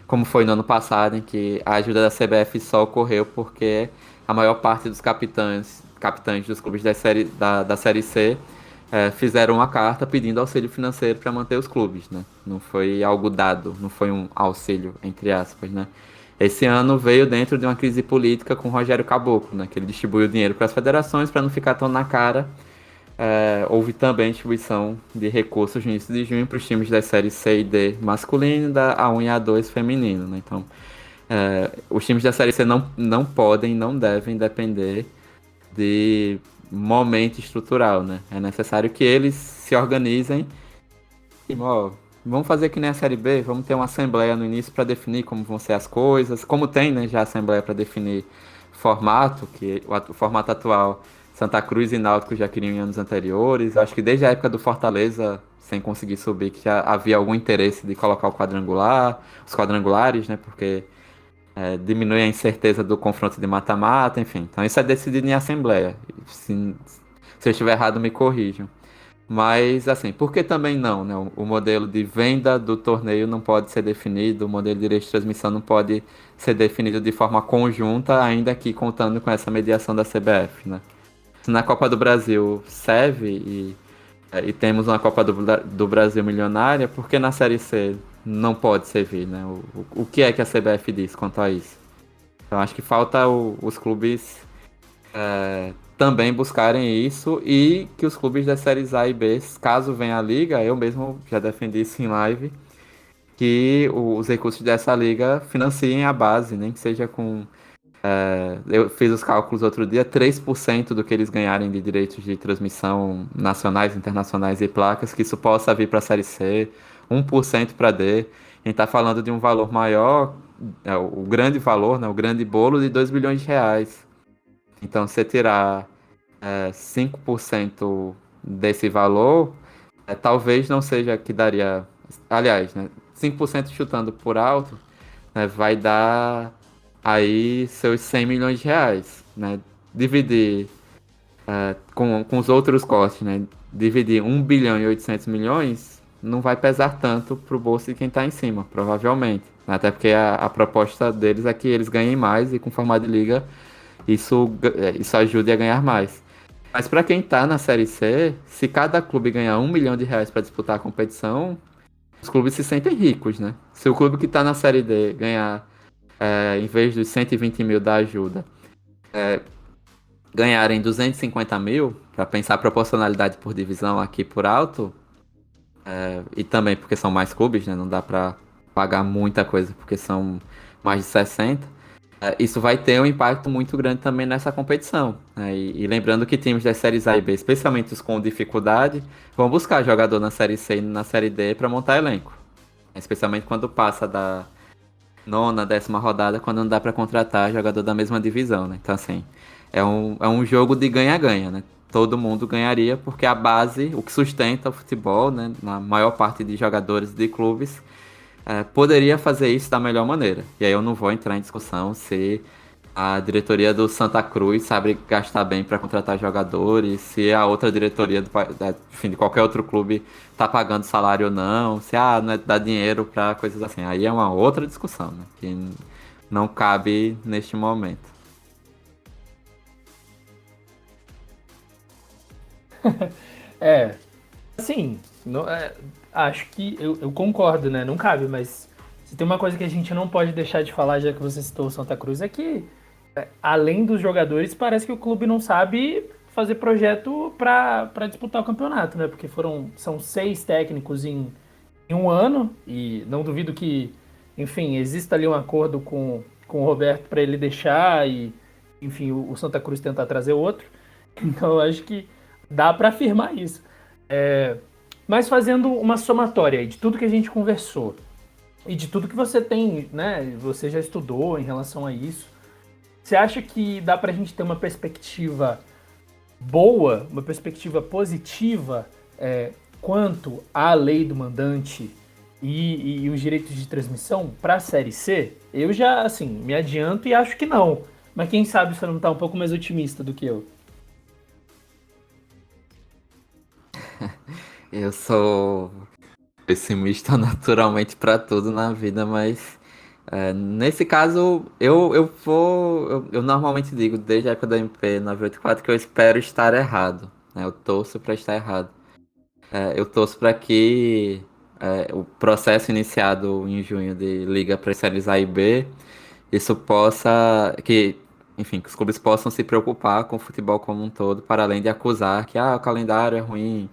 como foi no ano passado, em que a ajuda da CBF só ocorreu porque a maior parte dos capitães dos clubes da Série C fizeram uma carta pedindo auxílio financeiro para manter os clubes, né? Não foi algo dado, não foi um auxílio, entre aspas, né? Esse ano veio dentro de uma crise política com o Rogério Caboclo, né? Que ele distribuiu dinheiro para as federações para não ficar tão na cara. Houve também distribuição de recursos no início de junho para os times das séries C e D masculino e da A1 e A2 feminino, né? Então, Os times da Série C não podem, não devem depender de momento estrutural, né? É necessário que eles se organizem e, ó, vamos fazer que nem a Série B, vamos ter uma assembleia no início para definir como vão ser as coisas, como tem, né, já a assembleia para definir formato, que o formato atual, Santa Cruz e Náutico já queriam em anos anteriores. Eu acho que desde a época do Fortaleza, sem conseguir subir, que já havia algum interesse de colocar o quadrangular, os quadrangulares, né, porque diminui a incerteza do confronto de mata-mata, enfim. Então isso é decidido em assembleia. Se eu estiver errado, me corrijam. Mas, assim, por que também não, né? O modelo de venda do torneio não pode ser definido, o modelo de direito de transmissão não pode ser definido de forma conjunta, ainda que contando com essa mediação da CBF, né? Se na Copa do Brasil serve e temos uma Copa do Brasil milionária, por que na Série C não pode servir, né? O que é que a CBF diz quanto a isso? Então, acho que falta os clubes também buscarem isso e que os clubes das séries A e B, caso venha a liga, eu mesmo já defendi isso em live, que os recursos dessa liga financiem a base, nem que seja com. Eu fiz os cálculos outro dia, 3% do que eles ganharem de direitos de transmissão nacionais, internacionais e placas, que isso possa vir para a Série C, 1% para D. A gente está falando de um valor maior, o grande valor, né, o grande bolo de 2 bilhões de reais. Então, se você tirar 5% desse valor, talvez não seja que daria. Aliás, né, 5% chutando por alto, né, vai dar aí seus 100 milhões de reais. Né? Dividir com os outros costes, né? Dividir 1 bilhão e 800 milhões não vai pesar tanto para o bolso de quem está em cima, provavelmente. Até porque a proposta deles é que eles ganhem mais e com formato de liga isso ajude a ganhar mais. Mas para quem está na Série C, se cada clube ganhar 1 milhão de reais para disputar a competição, os clubes se sentem ricos, né? Se o clube que está na Série D ganhar, em vez dos 120 mil da ajuda, ganharem 250 mil, para pensar a proporcionalidade por divisão aqui por alto, e também porque são mais clubes, né? Não dá para pagar muita coisa porque são mais de 60. Isso vai ter um impacto muito grande também nessa competição. Né? E lembrando que times das séries A e B, especialmente os com dificuldade, vão buscar jogador na Série C e na Série D para montar elenco. Especialmente quando passa da nona, 10ª rodada, quando não dá para contratar jogador da mesma divisão. Né? Então, assim, é um jogo de ganha-ganha. Né? Todo mundo ganharia, porque a base, o que sustenta o futebol, né? Na maior parte de jogadores de clubes, poderia fazer isso da melhor maneira. E aí eu não vou entrar em discussão se a diretoria do Santa Cruz sabe gastar bem para contratar jogadores, se a outra diretoria enfim, de qualquer outro clube tá pagando salário ou não, se não é dar dinheiro para coisas assim. Aí é uma outra discussão, né, que não cabe neste momento. Assim, acho que eu concordo, né? Não cabe, mas se tem uma coisa que a gente não pode deixar de falar, já que você citou o Santa Cruz, é que, além dos jogadores, parece que o clube não sabe fazer projeto para disputar o campeonato, né? Porque são 6 técnicos em um ano, e não duvido que, enfim, exista ali um acordo com o Roberto para ele deixar e, enfim, o Santa Cruz tentar trazer outro. Então, eu acho que dá para afirmar isso. Mas fazendo uma somatória aí de tudo que a gente conversou e de tudo que você tem, né? Você já estudou em relação a isso. Você acha que dá pra gente ter uma perspectiva boa, uma perspectiva positiva quanto à lei do mandante e os direitos de transmissão para a Série C? Eu já, assim, me adianto e acho que não. Mas quem sabe você não tá um pouco mais otimista do que eu. Eu sou pessimista naturalmente para tudo na vida, mas nesse caso eu normalmente digo desde a época da MP 984 que eu espero estar errado, né? Eu torço para estar errado. Eu torço para que o processo iniciado em junho de liga para séries A e B, isso possa enfim, que os clubes possam se preocupar com o futebol como um todo, para além de acusar que o calendário é ruim,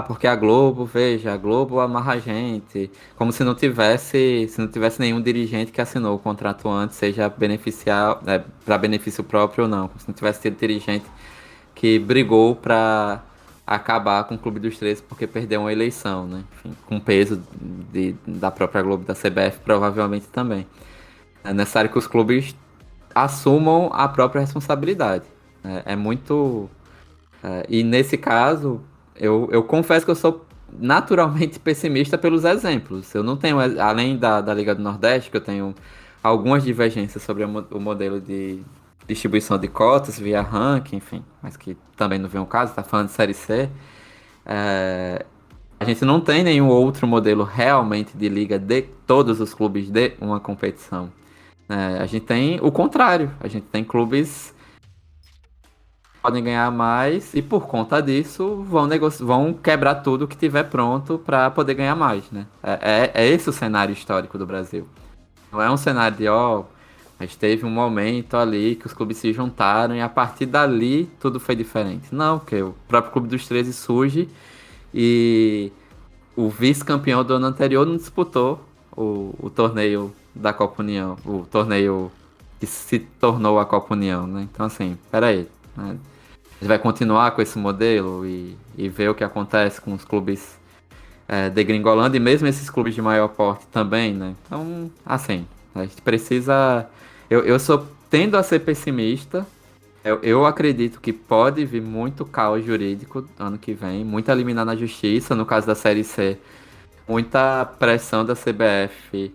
porque a Globo, veja, a Globo amarra a gente, como se não tivesse nenhum dirigente que assinou o contrato antes, seja para benefício próprio ou não, como se não tivesse tido dirigente que brigou para acabar com o Clube dos 13 porque perdeu uma eleição, né? Enfim, com peso da própria Globo, da CBF, provavelmente também. É necessário que os clubes assumam a própria responsabilidade. É muito. E nesse caso, eu confesso que eu sou naturalmente pessimista pelos exemplos. Eu não tenho, além da Liga do Nordeste, que eu tenho algumas divergências sobre o modelo de distribuição de cotas via ranking, enfim, mas que também não vem ao caso, tá falando de Série C. A gente não tem nenhum outro modelo realmente de liga de todos os clubes de uma competição. A gente tem o contrário, a gente tem clubes que podem ganhar mais e por conta disso vão quebrar tudo que tiver pronto para poder ganhar mais, né? É esse o cenário histórico do Brasil. Não é um cenário de, mas teve um momento ali que os clubes se juntaram e a partir dali tudo foi diferente. Não, porque o próprio Clube dos 13 surge e o vice-campeão do ano anterior não disputou o torneio da Copa União, o torneio que se tornou a Copa União, né? Então, assim, peraí, né? A gente vai continuar com esse modelo e ver o que acontece com os clubes degringolando, e mesmo esses clubes de maior porte também, né? Então, assim, a gente precisa... tendo a ser pessimista. Eu acredito que pode vir muito caos jurídico ano que vem, muita liminar na justiça, no caso da Série C, muita pressão da CBF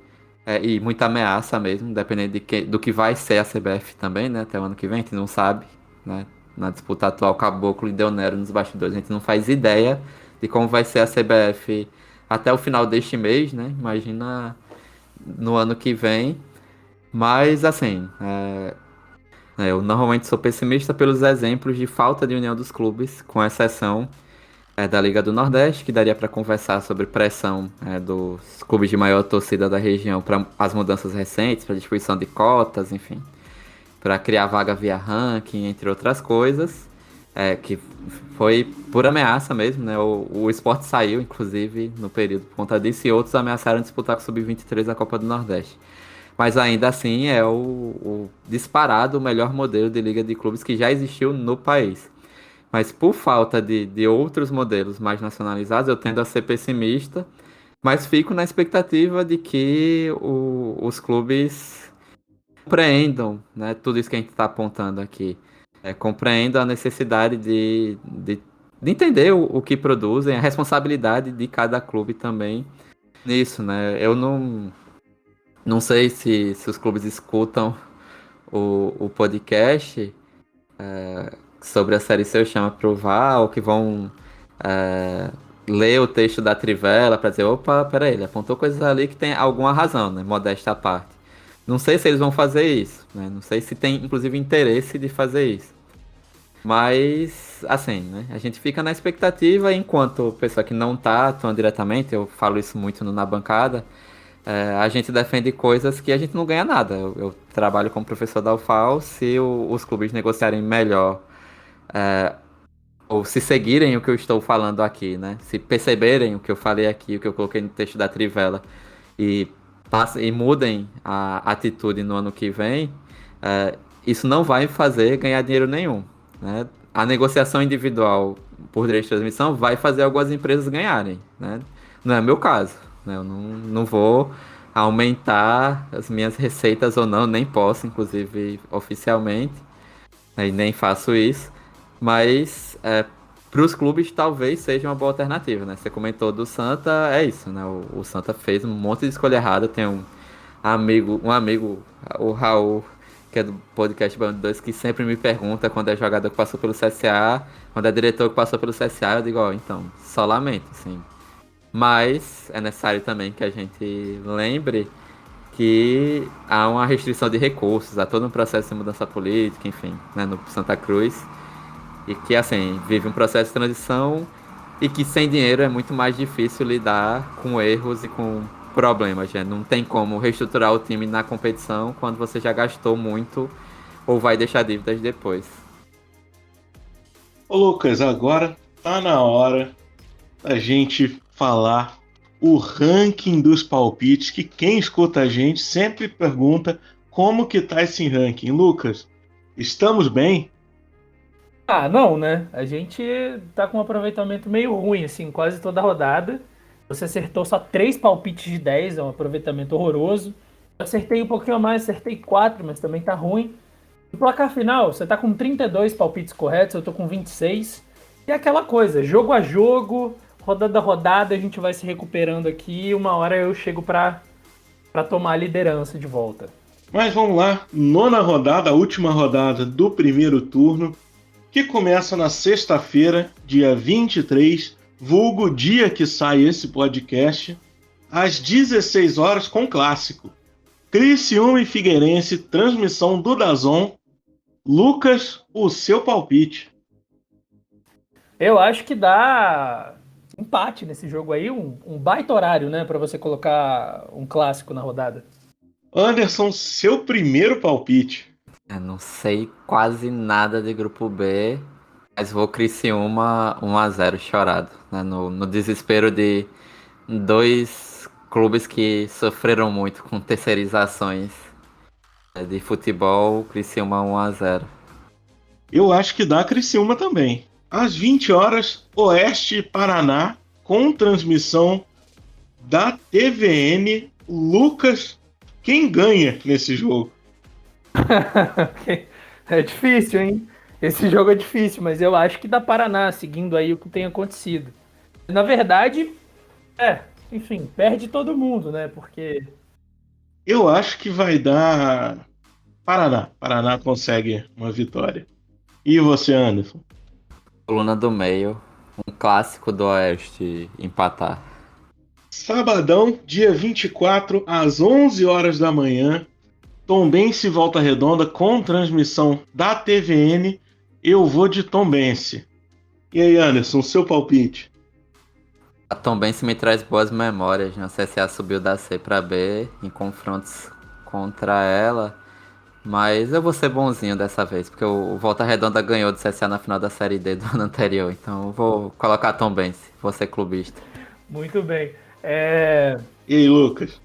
e muita ameaça mesmo, dependendo do que vai ser a CBF também, né? Até o ano que vem, a gente não sabe, né? Na disputa atual, Caboclo e Del Nero nos bastidores, a gente não faz ideia de como vai ser a CBF até o final deste mês, né? Imagina no ano que vem. Mas, assim, eu normalmente sou pessimista pelos exemplos de falta de união dos clubes, com exceção da Liga do Nordeste, que daria para conversar sobre pressão dos clubes de maior torcida da região para as mudanças recentes, para distribuição de cotas, enfim, para criar vaga via ranking, entre outras coisas, que foi por ameaça mesmo, né? O Sport saiu, inclusive, no período por conta disso, e outros ameaçaram disputar com o Sub-23 da Copa do Nordeste. Mas ainda assim é o disparado o melhor modelo de liga de clubes que já existiu no país. Mas por falta de outros modelos mais nacionalizados, eu tendo a ser pessimista, mas fico na expectativa de que os clubes compreendam, né, tudo isso que a gente está apontando aqui. Compreendam a necessidade de entender o que produzem, a responsabilidade de cada clube também nisso, né? Eu não sei se os clubes escutam o podcast sobre a Série C, eu chamo pro VAR, ou que vão ler o texto da Trivela para dizer, opa, peraí, ele apontou coisas ali que tem alguma razão, né? Modéstia à parte. Não sei se eles vão fazer isso, né? Não sei se tem, inclusive, interesse de fazer isso. Mas, assim, né? A gente fica na expectativa, enquanto pessoa que não tá atuando diretamente, eu falo isso muito na bancada, a gente defende coisas que a gente não ganha nada. Eu trabalho como professor da UFAL, se os clubes negociarem melhor, ou se seguirem o que eu estou falando aqui, né? Se perceberem o que eu falei aqui, o que eu coloquei no texto da Trivela, e mudem a atitude no ano que vem, isso não vai fazer ganhar dinheiro nenhum, né? A negociação individual por direito de transmissão vai fazer algumas empresas ganharem, né? Não é meu caso, né? Eu não vou aumentar as minhas receitas ou não, nem posso, inclusive, oficialmente, né? E nem faço isso, mas para os clubes talvez seja uma boa alternativa, né? Você comentou do Santa, é isso, né? O Santa fez um monte de escolha errada. Tem um amigo, o Raul, que é do podcast Bando 2, que sempre me pergunta quando é jogador que passou pelo CSA, quando é diretor que passou pelo CSA, eu digo, então, só lamento, assim. Mas é necessário também que a gente lembre que há uma restrição de recursos, há todo um processo de mudança política, enfim, né, no Santa Cruz. E que, assim, vive um processo de transição e que sem dinheiro é muito mais difícil lidar com erros e com problemas. Já não tem como reestruturar o time na competição quando você já gastou muito ou vai deixar dívidas depois. Ô Lucas, agora tá na hora a gente falar o ranking dos palpites, que quem escuta a gente sempre pergunta como que tá esse ranking. Lucas, estamos bem? Ah, não, né? A gente tá com um aproveitamento meio ruim, assim, quase toda rodada. Você acertou só 3 palpites de 10, é um aproveitamento horroroso. Eu acertei um pouquinho a mais, acertei 4, mas também tá ruim. No placar final, você tá com 32 palpites corretos, eu tô com 26. E é aquela coisa, jogo a jogo, rodada a rodada, a gente vai se recuperando aqui. Uma hora eu chego pra tomar a liderança de volta. Mas vamos lá, nona rodada, a última rodada do primeiro turno, que começa na sexta-feira, dia 23, vulgo dia que sai esse podcast, às 16 horas com clássico. Criciúma e Figueirense, transmissão do DAZN. Lucas, o seu palpite. Eu acho que dá empate nesse jogo aí, um baita horário, né, pra você colocar um clássico na rodada. Anderson, seu primeiro palpite. Eu não sei quase nada de grupo B, mas vou Criciúma 1-0 chorado, né? No desespero de dois clubes que sofreram muito com terceirizações de futebol, Criciúma 1-0. Eu acho que dá Criciúma também. Às 20 horas, Oeste Paraná, com transmissão da TVN. Lucas, quem ganha nesse jogo? É difícil, hein? Esse jogo é difícil, mas eu acho que dá Paraná, seguindo aí o que tem acontecido. Na verdade, enfim, perde todo mundo, né? Porque Eu acho que vai dar Paraná. Paraná consegue uma vitória. E você, Anderson? Coluna do meio, um clássico do Oeste empatar. Sabadão, dia 24, às 11 horas da manhã, Tombense e Volta Redonda com transmissão da TVN. Eu vou de Tombense. E aí, Anderson, seu palpite? A Tombense me traz boas memórias, né? O CSA subiu da C para B em confrontos contra ela, mas eu vou ser bonzinho dessa vez, porque o Volta Redonda ganhou do CSA na final da Série D do ano anterior, então eu vou colocar a Tombense, vou ser clubista. muito bem. E aí, Lucas?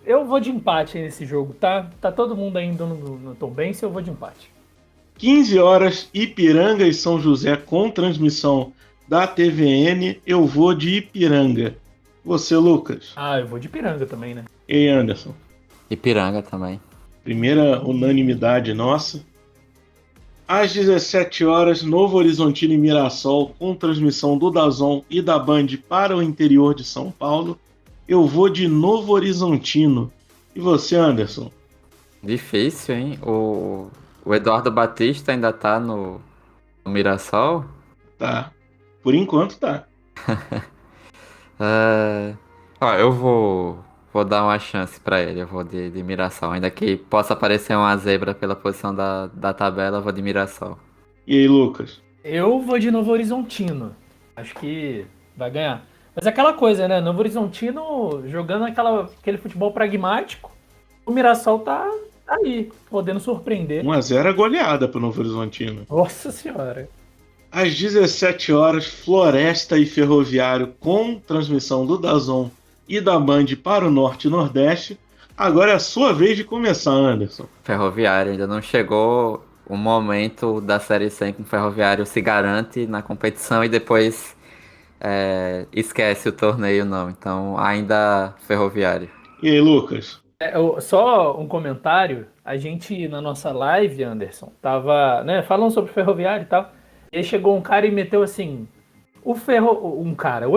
Eu vou de empate nesse jogo, tá? Tá todo mundo ainda no Tombense, eu vou de empate. 15 horas, Ipiranga e São José com transmissão da TVN. Eu vou de Ipiranga. Você, Lucas? Ah, eu vou de Piranga também, né? E aí, Anderson? Ipiranga também. Primeira unanimidade nossa. Às 17 horas, Novo Horizontino e Mirassol, com transmissão do DAZN e da Band para o interior de São Paulo. Eu vou de Novo Horizontino. E você, Anderson? Difícil, hein? O Eduardo Batista ainda tá no Mirassol. Tá. Por enquanto, tá. Eu vou dar uma chance pra ele. Eu vou de Mirassol. Ainda que possa aparecer uma zebra pela posição da tabela, eu vou de Mirassol. E aí, Lucas? Eu vou de Novo Horizontino. Acho que vai ganhar. Mas é aquela coisa, né? Novo Horizontino jogando aquele futebol pragmático. O Mirassol tá aí, podendo surpreender. 1-0 é goleada pro Novo Horizontino. Nossa senhora. Às 17 horas, Floresta e Ferroviário com transmissão do DAZN e da Band para o Norte e Nordeste. Agora é a sua vez de começar, Anderson. Ferroviário, ainda não chegou o momento da Série C em que o Ferroviário se garante na competição e depois esquece o torneio, não. Então, ainda Ferroviário. E aí, Lucas? Só um comentário. A gente, na nossa live, Anderson, tava, né, falando sobre o Ferroviário e tal. E aí chegou um cara e meteu assim... o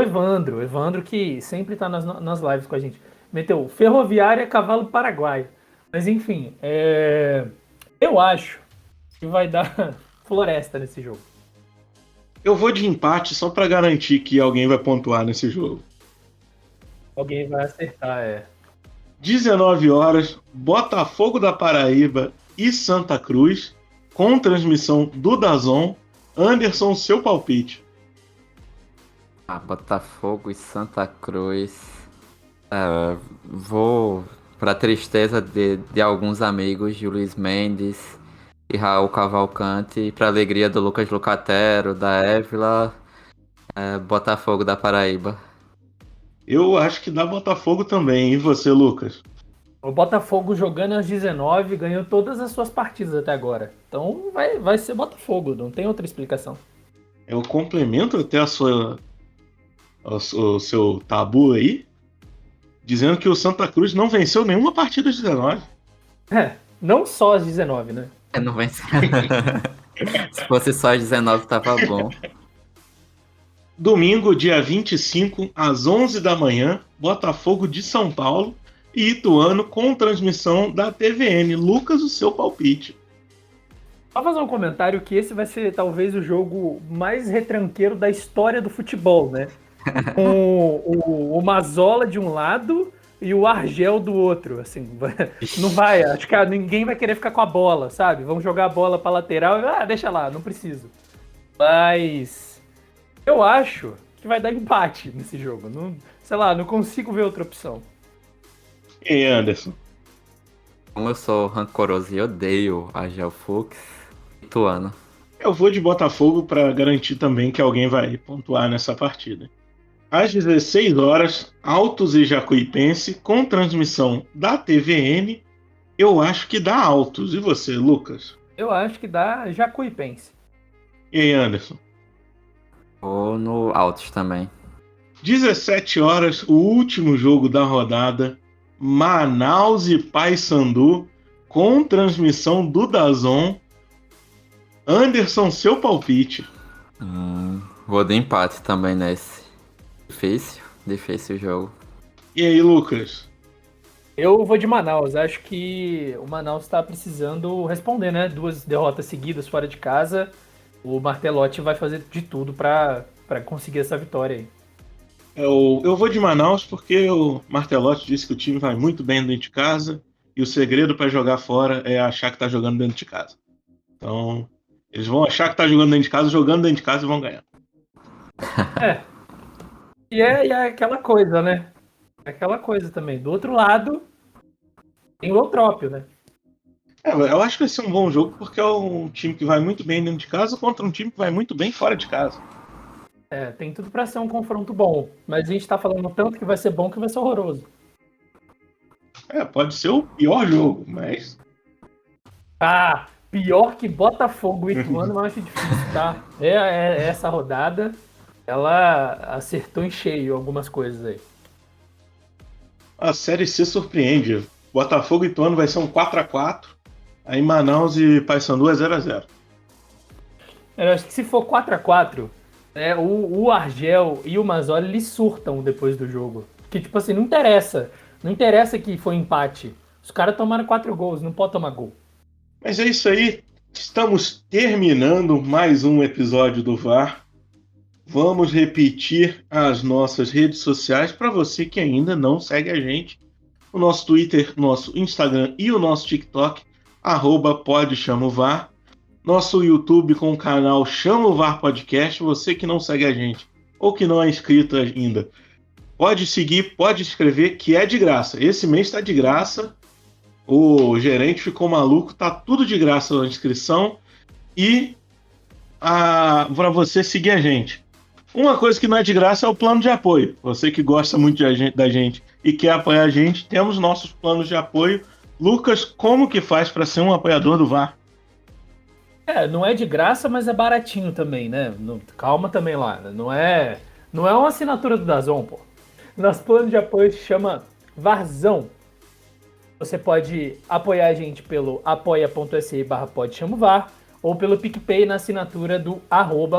Evandro que sempre tá nas lives com a gente. Meteu Ferroviária Cavalo Paraguai. Mas enfim, eu acho que vai dar Floresta nesse jogo. Eu vou de empate só para garantir que alguém vai pontuar nesse jogo. Alguém vai acertar, 19 horas, Botafogo da Paraíba e Santa Cruz, com transmissão do DAZN. Anderson, seu palpite. Botafogo e Santa Cruz. Vou para tristeza de alguns amigos, de Luiz Mendes e Raul Cavalcante, e para alegria do Lucas Lucatero, da Évila, Botafogo da Paraíba. Eu acho que dá Botafogo também. E você, Lucas? O Botafogo jogando aos 19 ganhou todas as suas partidas até agora. Então vai ser Botafogo, não tem outra explicação. Eu complemento até o seu tabu aí, dizendo que o Santa Cruz não venceu nenhuma partida de 19. Não só às 19, né? Não vai ser. Se fosse só às 19, tava bom. Domingo, dia 25, às 11 da manhã, Botafogo de São Paulo e Ituano com transmissão da TVN. Lucas, o seu palpite. Só fazer um comentário que esse vai ser talvez o jogo mais retranqueiro da história do futebol, né? Com o Mazola de um lado e o Argel do outro, assim, não vai, acho que ninguém vai querer ficar com a bola, sabe? Vamos jogar a bola pra lateral e, deixa lá, não preciso. Mas eu acho que vai dar empate nesse jogo, não, sei lá, não consigo ver outra opção. E aí, Anderson? Como eu sou rancoroso e odeio a Gel Fux, Ituano. Eu vou de Botafogo para garantir também que alguém vai pontuar nessa partida. Às 16 horas, Altos e Jacuipense, com transmissão da TVN, eu acho que dá Altos. E você, Lucas? Eu acho que dá Jacuipense. E aí, Anderson? Ou no Altos também. 17 horas, o último jogo da rodada, Manaus e Paysandu, com transmissão do DAZN. Anderson, seu palpite. Vou de empate também nesse. Difícil o jogo. E aí, Lucas? Eu vou de Manaus. Acho que o Manaus está precisando responder, né? 2 derrotas seguidas fora de casa. O Martelotti vai fazer de tudo para conseguir essa vitória aí. Eu vou de Manaus porque o Martelotti disse que o time vai muito bem dentro de casa e o segredo para jogar fora é achar que tá jogando dentro de casa. Então, eles vão achar que tá jogando dentro de casa e vão ganhar. E é aquela coisa, né? Aquela coisa também. Do outro lado, tem o Eutrópio, né? Eu acho que vai ser um bom jogo porque é um time que vai muito bem dentro de casa contra um time que vai muito bem fora de casa. Tem tudo para ser um confronto bom. Mas a gente tá falando tanto que vai ser bom que vai ser horroroso. Pode ser o pior jogo, mas... Pior que Botafogo e Ituano, eu acho difícil, tá? Essa rodada, ela acertou em cheio algumas coisas aí. A Série C surpreende. Botafogo e Ituano vai ser um 4x4. Aí Manaus e Paysandu é 0x0. Eu acho que se for 4x4, o Argel e o Mazola, eles surtam depois do jogo. Porque, tipo assim, não interessa que foi empate. Os caras tomaram 4 gols, não pode tomar gol. Mas é isso aí. Estamos terminando mais um episódio do VAR. Vamos repetir as nossas redes sociais para você que ainda não segue a gente. O nosso Twitter, nosso Instagram e o nosso TikTok, @podchamovar. Nosso YouTube com o canal Chama o VAR Podcast. Você que não segue a gente ou que não é inscrito ainda, pode seguir, pode escrever, que é de graça. Esse mês está de graça. O gerente ficou maluco, tá tudo de graça na inscrição. E para você seguir a gente. Uma coisa que não é de graça é o plano de apoio. Você que gosta muito da gente e quer apoiar a gente, temos nossos planos de apoio. Lucas, como que faz para ser um apoiador do VAR? Não é de graça, mas é baratinho também, né? Calma também lá. Não é uma assinatura do DAZN, pô. Nosso plano de apoio se chama VARzão. Você pode apoiar a gente pelo apoia.se/podchamovar ou pelo PicPay na assinatura do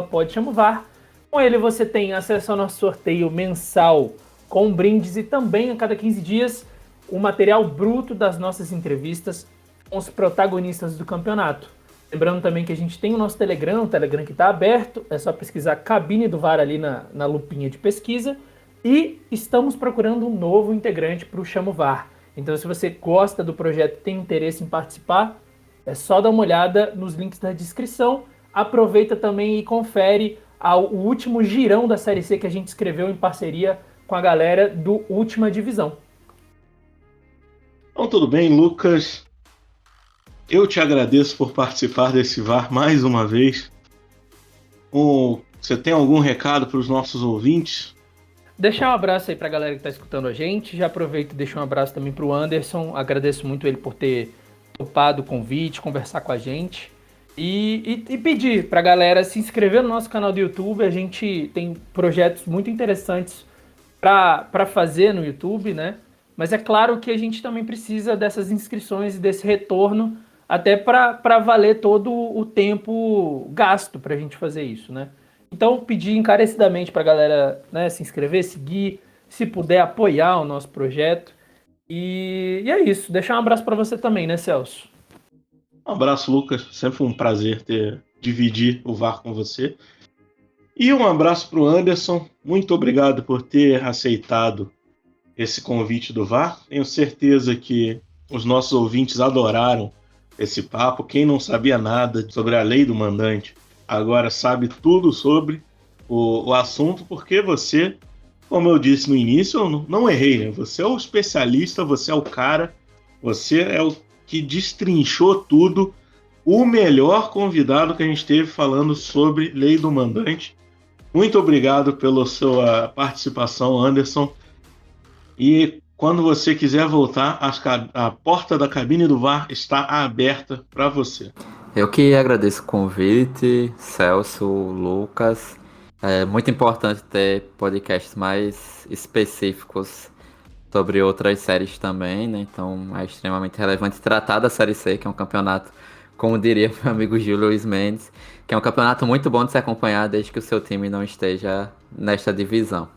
@podchamovar. Com ele você tem acesso ao nosso sorteio mensal com brindes e também a cada 15 dias o material bruto das nossas entrevistas com os protagonistas do campeonato. Lembrando também que a gente tem o nosso Telegram, o Telegram que está aberto, é só pesquisar Cabine do VAR ali na lupinha de pesquisa. E estamos procurando um novo integrante para o Chama o VAR. Então, se você gosta do projeto e tem interesse em participar, é só dar uma olhada nos links da descrição. Aproveita também e confere o último girão da Série C que a gente escreveu em parceria com a galera do Última Divisão. Então, tudo bem, Lucas. Eu te agradeço por participar desse VAR mais uma vez. você tem algum recado para os nossos ouvintes? Deixar um abraço aí pra galera que tá escutando a gente. Já aproveito e deixo um abraço também pro Anderson. Agradeço muito ele por ter topado o convite, conversar com a gente. E pedir pra galera se inscrever no nosso canal do YouTube. A gente tem projetos muito interessantes para fazer no YouTube, né? Mas é claro que a gente também precisa dessas inscrições e desse retorno até para valer todo o tempo gasto para a gente fazer isso, né? Então, pedir encarecidamente para a galera, né, se inscrever, seguir, se puder apoiar o nosso projeto. E é isso. Deixar um abraço para você também, né, Celso? Um abraço, Lucas. Sempre um prazer dividir o VAR com você. E um abraço para o Anderson. Muito obrigado por ter aceitado esse convite do VAR. Tenho certeza que os nossos ouvintes adoraram esse papo. Quem não sabia nada sobre a lei do mandante, agora sabe tudo sobre o assunto, porque você, como eu disse no início, eu não errei, né? Você é o especialista, você é o cara, você é o que destrinchou tudo, o melhor convidado que a gente teve falando sobre lei do mandante. Muito obrigado pela sua participação, Anderson. E quando você quiser voltar, a porta da cabine do VAR está aberta para você. Eu que agradeço o convite, Celso, Lucas. É muito importante ter podcasts mais específicos sobre outras séries também, né? Então é extremamente relevante tratar da Série C, que é um campeonato, como diria meu amigo Gil Luiz Mendes, que é um campeonato muito bom de se acompanhar desde que o seu time não esteja nesta divisão.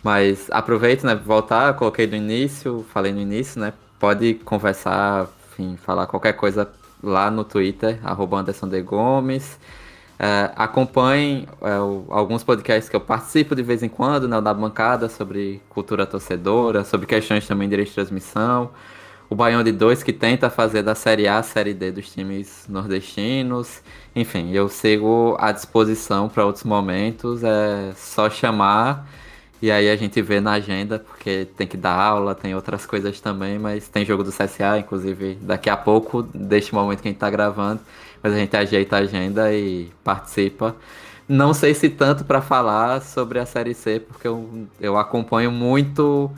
Mas aproveito, né, voltar, coloquei no início, falei no início, né? Pode conversar, enfim, falar qualquer coisa lá no Twitter, @AndersonDeGomes. Acompanhem alguns podcasts que eu participo de vez em quando, né, da bancada, sobre cultura torcedora, sobre questões também de direito de transmissão. O Baião de 2, que tenta fazer da Série A a Série D dos times nordestinos. Enfim, eu sigo à disposição para outros momentos, é só chamar. E aí a gente vê na agenda, porque tem que dar aula, tem outras coisas também, mas tem jogo do CSA, inclusive, daqui a pouco, deste momento que a gente tá gravando, mas a gente ajeita a agenda e participa. Não sei se tanto para falar sobre a Série C, porque eu acompanho muito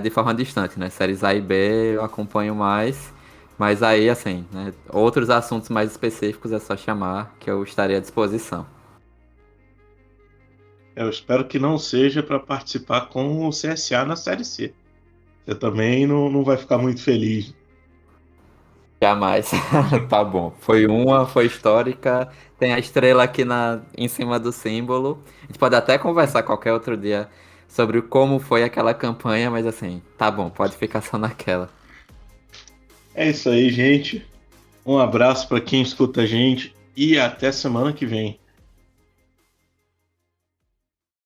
de forma distante, né? Séries A e B eu acompanho mais, mas aí, assim, né, outros assuntos mais específicos é só chamar, que eu estarei à disposição. Eu espero que não seja para participar com o CSA na Série C. Você também não vai ficar muito feliz. Jamais. Tá bom. Foi histórica. Tem a estrela aqui em cima do símbolo. A gente pode até conversar qualquer outro dia sobre como foi aquela campanha, mas assim, tá bom, pode ficar só naquela. É isso aí, gente. Um abraço para quem escuta a gente e até semana que vem.